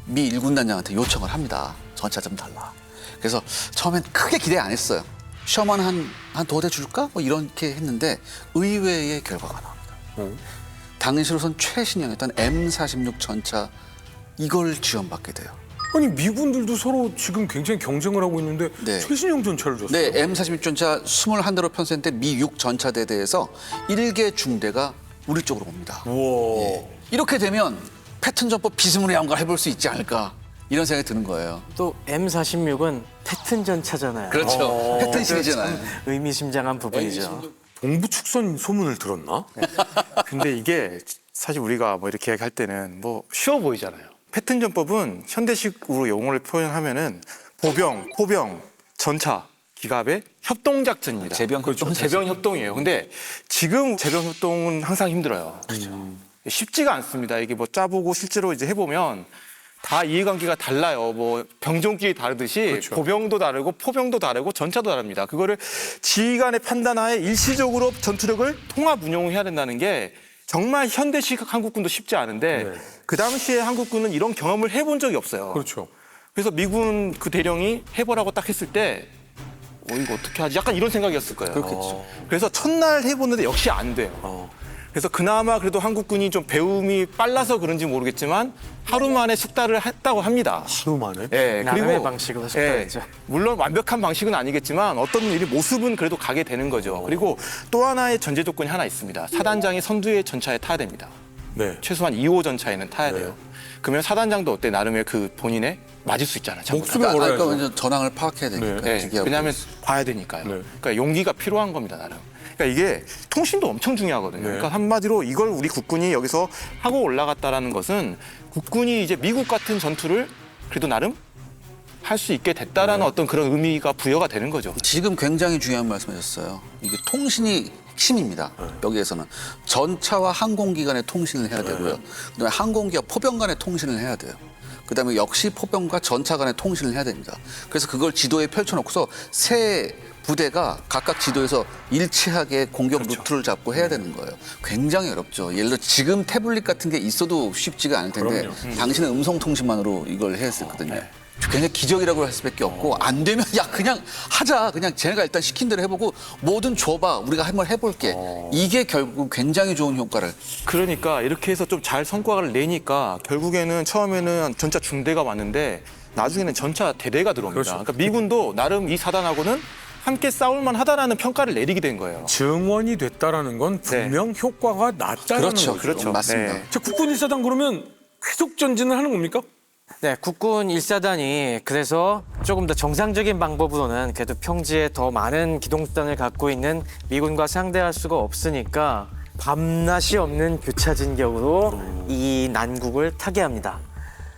미 1군단장한테 요청을 합니다. 전차 좀 달라. 그래서 처음엔 크게 기대 안 했어요. 셔먼 한 2대 줄까? 뭐 이렇게 했는데 의외의 결과가 나옵니다. 당시로선 최신형이었던 M46 전차 이걸 지원받게 돼요. 아니 미군들도 서로 지금 굉장히 경쟁을 하고 있는데 네. 최신형 전차를 줬어요. 네, M46 전차 21대로 편성된 미 6 전차대대에서 1개 중대가 우리 쪽으로 옵니다. 우와. 예. 이렇게 되면 패턴 전법 비스무리한 걸 해볼 수 있지 않을까 이런 생각이 드는 거예요. 또 M46은 패튼 전차잖아요. 그렇죠. 패턴 시리즈잖아요. 의미심장한 부분이죠. 동부 축선 소문을 들었나? 근데 이게 사실 우리가 뭐 이렇게 얘기할 때는 뭐 쉬워 보이잖아요. 패튼 전법은 현대식으로 용어를 표현하면은 보병, 포병, 전차, 기갑의 협동 작전입니다. 제병 협동 제병 협동이에요. 근데 지금 제병 협동은 항상 힘들어요. 쉽지가 않습니다. 이게 뭐 짜보고 실제로 이제 해보면 다 이해관계가 달라요. 뭐 병종끼리 다르듯이 보병도 다르고 포병도 다르고 전차도 다릅니다. 그거를 지휘관의 판단하에 일시적으로 전투력을 통합 운용해야 된다는 게 정말 현대식 한국군도 쉽지 않은데 그 당시에 한국군은 이런 경험을 해본 적이 없어요. 그렇죠. 그래서 미군 그 대령이 해보라고 딱 했을 때 이거 어떻게 하지? 약간 이런 생각이었을 거예요. 그렇겠죠. 그래서 첫날 해보는데 역시 안 돼요. 그래서 그나마 그래도 한국군이 좀 배움이 빨라서 그런지 모르겠지만 하루 만에 숙달을 했다고 합니다. 하루 만에? 예, 나름의 방식으로 숙달했죠. 물론 완벽한 방식은 아니겠지만 어떤 일이 모습은 그래도 가게 되는 거죠. 그리고 또 하나의 전제 조건이 하나 있습니다. 사단장이 선두의 전차에 타야 됩니다. 네. 최소한 2호 전차에는 타야 돼요. 그러면 사단장도 어때? 나름의 그 본인의 맞을 수 있잖아요. 목숨을 아까 걸어야죠. 먼저 전황을 파악해야 되니까. 네, 기계하고. 왜냐하면 봐야 되니까요. 네. 그러니까 용기가 필요한 겁니다, 나름. 그러니까 이게 통신도 엄청 중요하거든요. 네. 그러니까 한마디로 이걸 우리 국군이 여기서 하고 올라갔다라는 것은 국군이 이제 미국 같은 전투를 그래도 나름 할 수 있게 됐다라는 어떤 그런 의미가 부여가 되는 거죠. 지금 굉장히 중요한 말씀하셨어요. 이게 통신이 핵심입니다. 여기에서는 전차와 항공기 간의 통신을 해야 되고요. 그다음에 항공기와 포병 간의 통신을 해야 돼요. 그다음에 역시 포병과 전차 간의 통신을 해야 됩니다. 그래서 그걸 지도에 펼쳐놓고서 세 부대가 각각 지도에서 일치하게 공격 루트를 잡고 해야 되는 거예요. 굉장히 어렵죠. 예를 들어 지금 태블릿 같은 게 있어도 쉽지가 않을 텐데 당시는 음성 통신만으로 이걸 했었거든요. 굉장히 기적이라고 할 수밖에 없고 안 되면 야 그냥 하자. 그냥 쟤네가 일단 시킨 대로 해보고 뭐든 줘봐. 우리가 한번 해볼게. 이게 결국 굉장히 좋은 효과를. 그러니까 이렇게 해서 좀 잘 성과를 내니까 결국에는 처음에는 전차 중대가 왔는데 나중에는 전차 대대가 들어옵니다. 그렇죠. 그러니까 미군도 나름 이 사단하고는 함께 싸울만 하다라는 평가를 내리게 된 거예요. 증원이 됐다라는 건 분명 효과가 낮다는 그렇죠. 거죠. 그렇죠. 맞습니다. 네. 자, 국군 1사단 그러면 계속 전진을 하는 겁니까? 네, 국군 1사단이 그래서 조금 더 정상적인 방법으로는 그래도 평지에 더 많은 기동수단을 갖고 있는 미군과 상대할 수가 없으니까 밤낮이 없는 교차 진격으로 이 난국을 타개합니다.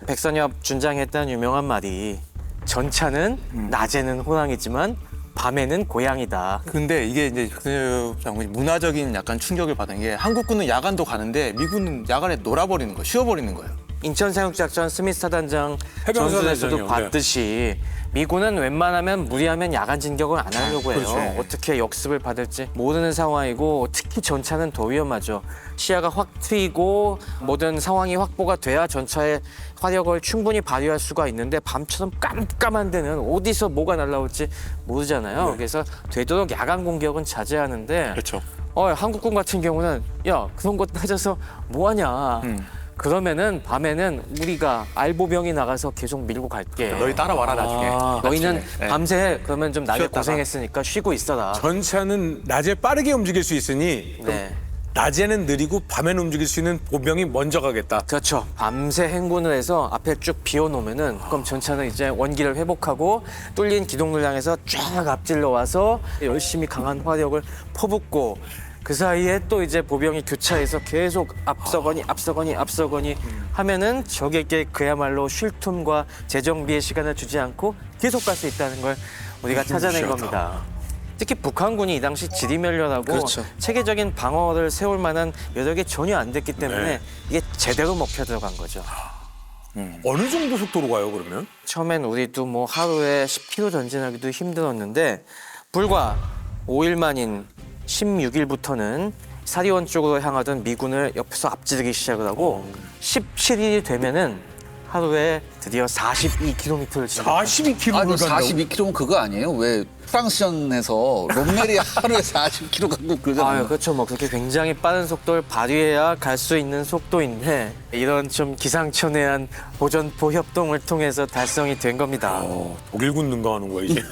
백선엽 준장이 했다는 유명한 말이 전차는 낮에는 호랑이지만 밤에는 고양이다. 근데 이게 이제 그 문화적인 약간 충격을 받은 게 한국군은 야간도 가는데 미군은 야간에 놀아버리는 거예요. 쉬어버리는 거예요. 인천 상륙작전 스미스 사단장 해병 전술에서도 사단장이요. 봤듯이 미군은 웬만하면 무리하면 야간 진격을 안 하려고 해요. 그렇죠. 어떻게 역습을 받을지 모르는 상황이고 특히 전차는 더 위험하죠. 시야가 확 트이고 모든 상황이 확보가 돼야 전차의 화력을 충분히 발휘할 수가 있는데 밤처럼 깜깜한 데는 어디서 뭐가 날라올지 모르잖아요. 그래서 되도록 야간 공격은 자제하는데 그렇죠. 한국군 같은 경우는 야 그런 거 따져서 뭐하냐. 그러면은 밤에는 우리가 알보병이 나가서 계속 밀고 갈게. 너희 따라와라 나중에. 너희는 네. 밤새 그러면 좀 낮에 쉬었다가. 고생했으니까 쉬고 있어라. 전차는 낮에 빠르게 움직일 수 있으니 네. 낮에는 느리고 밤에는 움직일 수 있는 보병이 먼저 가겠다. 그렇죠. 밤새 행군을 해서 앞에 쭉 비워놓으면은 그럼 전차는 이제 원기를 회복하고 뚫린 기동을 향해서 쫙 앞질러 와서 열심히 강한 화력을 퍼붓고 그 사이에 또 이제 보병이 교차해서 계속 앞서거니 하면은 적에게 그야말로 쉴 틈과 재정비의 시간을 주지 않고 계속 갈 수 있다는 걸 우리가 찾아낸 겁니다. 특히 북한군이 이 당시 지리멸렬하고 그렇죠. 체계적인 방어를 세울 만한 여력이 전혀 안 됐기 때문에 네. 이게 제대로 먹혀 들어간 거죠. 어느 정도 속도로 가요, 그러면? 처음엔 우리도 뭐 하루에 10km 전진하기도 힘들었는데 불과 5일 만인 16일부터는 사리원 쪽으로 향하던 미군을 옆에서 앞지르기 시작을 하고 17일이 되면은 하루에 드디어 42km를 진입. 42km를 아니 간다고? 42km면 그거 아니에요? 왜 프랑스전에서 롬메리 하루에 40km 가고 그러잖아요. 그렇죠. 뭐 그렇게 굉장히 빠른 속도를 발휘해야 갈 수 있는 속도인데 이런 좀 기상천외한 보전포 협동을 통해서 달성이 된 겁니다. 독일군 능가하는 거야, 이제.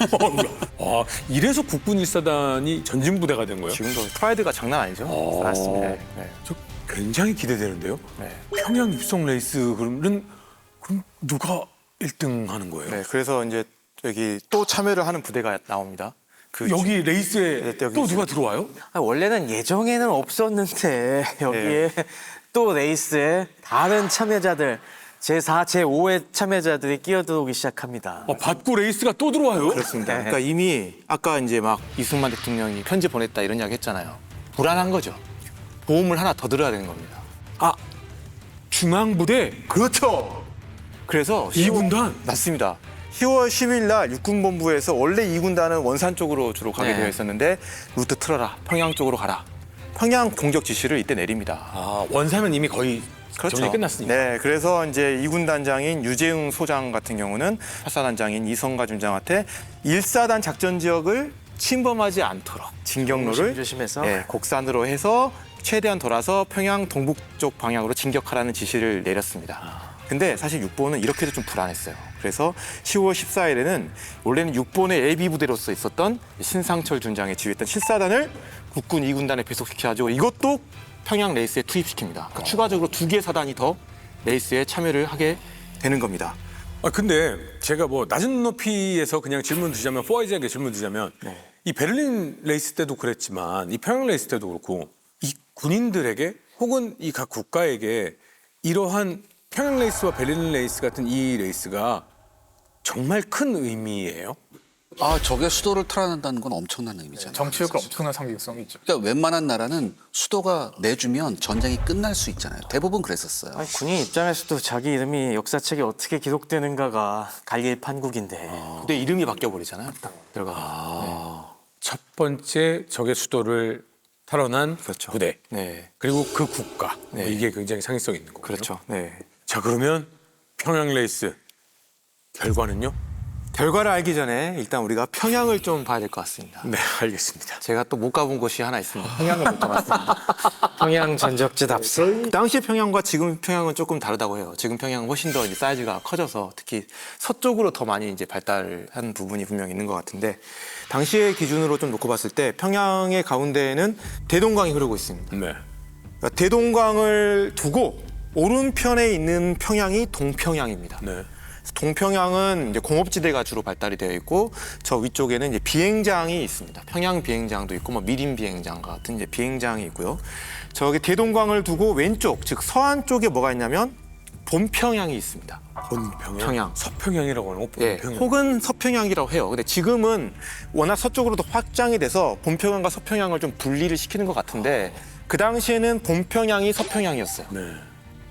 이래서 국군 1사단이 전진부대가 된 거예요? 지금도 프라이드가 장난 아니죠. 맞습니다. 네. 저 굉장히 기대되는데요? 네. 평양 입성 레이스 그럼 누가 1등 하는 거예요? 네, 그래서 이제 여기 또 참여를 하는 부대가 나옵니다. 여기 레이스에 네, 여기 또 누가 들어와요? 원래는 예정에는 없었는데 여기에 또 레이스에 다른 참여자들 제4, 제5의 참여자들이 끼어들어오기 시작합니다. 받고 레이스가 또 들어와요? 그렇습니다. 그러니까 이미 아까 이제 막 이승만 대통령이 편지 보냈다 이런 이야기 했잖아요. 불안한 거죠. 보험을 하나 더 들어야 되는 겁니다. 중앙부대? 그렇죠. 그래서 2군단? 맞습니다. 10월 10일 날 육군본부에서 원래 2군단은 원산 쪽으로 주로 가게 네. 되어 있었는데 루트 틀어라. 평양 쪽으로 가라. 평양 공격 지시를 이때 내립니다. 원산은 이미 거의 전이 끝났으니까. 네, 그래서 이제 2군단장인 유재흥 소장 같은 경우는 8사단장인 이성가 중장한테 1사단 작전 지역을 침범하지 않도록 진격로를 조심해서. 네, 곡산으로 해서 최대한 돌아서 평양 동북쪽 방향으로 진격하라는 지시를 내렸습니다. 근데 사실 육보는 이렇게도 좀 불안했어요. 그래서 10월 14일에는 원래는 육본의 예비 부대로서 있었던 신상철 중장이 지휘했던 7사단을 국군 2군단에 배속시켜가지고 이것도 평양 레이스에 투입시킵니다. 그러니까 추가적으로 2개의 사단이 더 레이스에 참여를 하게 되는 겁니다. 근데 제가 뭐 낮은 높이에서 그냥 질문 드리자면 포아이즈에게 질문 드리자면 이 베를린 레이스 때도 그랬지만 이 평양 레이스 때도 그렇고 이 군인들에게 혹은 이 각 국가에게 이러한 평양 레이스와 베를린 레이스 같은 이 레이스가 정말 큰 의미예요. 적의 수도를 탈환한다는 건 엄청난 의미잖아요. 정치력과 엄청난 상징성이 있죠. 그러니까 웬만한 나라는 수도가 내주면 전쟁이 끝날 수 있잖아요. 대부분 그랬었어요. 군인 입장에서도 자기 이름이 역사책에 어떻게 기록되는가가 갈릴 판국인데. 근데 이름이 바뀌어버리잖아요. 딱 들어가. 첫 번째 적의 수도를 탈환한 그렇죠. 부대. 네. 그리고 그 국가. 네. 이게 굉장히 상징성이 있는 거고요. 그렇죠. 네. 자, 그러면 평양 레이스 결과는요? 결과를 알기 전에 일단 우리가 평양을 좀 봐야 될 것 같습니다. 네, 알겠습니다. 제가 또 못 가본 곳이 하나 있습니다. 평양을 못 가봤습니다. 평양 전적지 답사. 당시의 평양과 지금 평양은 조금 다르다고 해요. 지금 평양은 훨씬 더 이제 사이즈가 커져서 특히 서쪽으로 더 많이 이제 발달한 부분이 분명히 있는 것 같은데 당시의 기준으로 좀 놓고 봤을 때 평양의 가운데에는 대동강이 흐르고 있습니다. 네. 그러니까 대동강을 두고 오른편에 있는 평양이 동평양입니다. 네. 동평양은 이제 공업지대가 주로 발달이 되어 있고 저 위쪽에는 이제 비행장이 있습니다. 평양 비행장도 있고 뭐 미림 비행장 같은 이제 비행장이 있고요. 저기 대동강을 두고 왼쪽 즉 서안 쪽에 뭐가 있냐면 본평양이 있습니다. 본평양? 평양. 서평양이라고 하는 거 예, 본평양. 혹은 서평양이라고 해요. 근데 지금은 워낙 서쪽으로 더 확장이 돼서 본평양과 서평양을 좀 분리를 시키는 것 같은데 그 당시에는 본평양이 서평양이었어요. 네.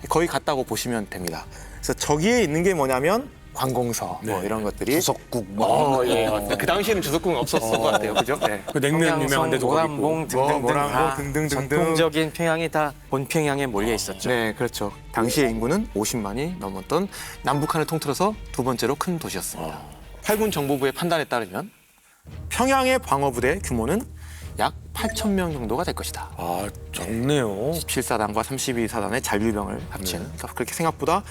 거의 같다고 보시면 됩니다. 그래서 저기에 있는 게 뭐냐면 관공서 뭐 이런 것들이 주석국 뭐 예. 그 당시에는 주석국은 없었을 것 같아요. 그죠? 네. 그 냉면 유명한 데도 거기 있고. 모란봉 등등등 모란봉 다 등등등등. 전통적인 평양이 다 본평양에 몰려 있었죠. 네, 그렇죠. 당시의 인구는 50만이 넘었던 남북한을 통틀어서 두 번째로 큰 도시였습니다. 8군 정보부의 판단에 따르면 평양의 방어부대 규모는 약 8천 명 정도가 될 것이다. 아, 적네요. 17사단과 32사단의 잔류병을 합친 그러니까 그렇게 생각보다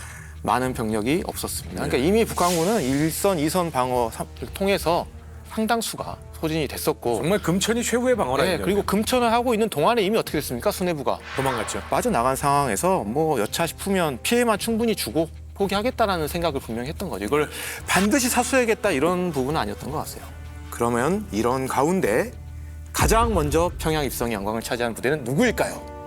많은 병력이 없었습니다. 그러니까 이미 북한군은 1선, 2선 방어를 통해서 상당수가 소진이 됐었고 정말 금천이 최후의 방어라는 네, 그리고 금천을 하고 있는 동안에 이미 어떻게 됐습니까? 수뇌부가 도망갔죠. 빠져나간 상황에서 뭐 여차 싶으면 피해만 충분히 주고 포기하겠다라는 생각을 분명히 했던 거죠. 이걸 반드시 사수해야겠다 이런 부분은 아니었던 것 같아요. 그러면 이런 가운데 가장 먼저 평양 입성의 영광을 차지한 부대는 누구일까요?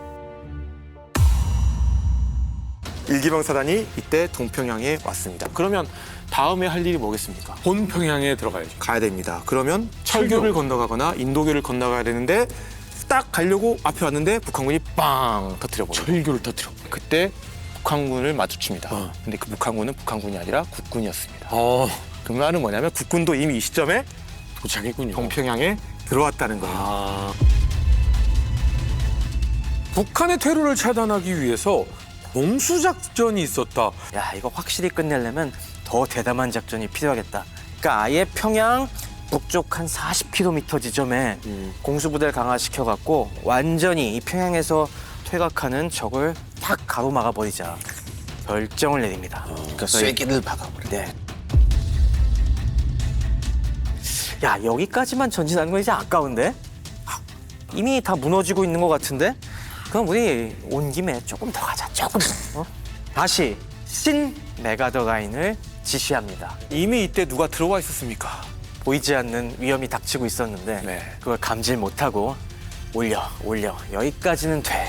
일기병 사단이 이때 동평양에 왔습니다. 그러면 다음에 할 일이 뭐겠습니까? 본평양에 들어가야죠. 가야 됩니다. 그러면 철교를 건너가거나 인도교를 건너가야 되는데 딱 가려고 앞에 왔는데 북한군이 빵 터뜨려버려요. 철교를 터뜨려. 그때 북한군을 마주칩니다. 근데 그 북한군은 북한군이 아니라 국군이었습니다. 그 말은 뭐냐면 국군도 이미 이 시점에 도착했군요. 동평양에 들어왔다는 거예요. 아. 북한의 퇴로를 차단하기 위해서 봉수작전이 있었다. 야, 이거 확실히 끝내려면 더 대담한 작전이 필요하겠다. 그러니까 아예 평양 북쪽 한 40km 지점에 공수부대를 강화시켜갖고 완전히 이 평양에서 퇴각하는 적을 딱 가로막아 버리자 결정을 내립니다. 그러니까 쐐기를 박아버려. 네. 야, 여기까지만 전진하는 건 이제 아까운데? 이미 다 무너지고 있는 것 같은데? 그럼 우리 온 김에 조금 더 가자, 조금 더. 다시 신 메가더 라인을 지시합니다. 이미 이때 누가 들어와 있었습니까? 보이지 않는 위험이 닥치고 있었는데 네. 그걸 감지 못하고 올려 여기까지는 돼.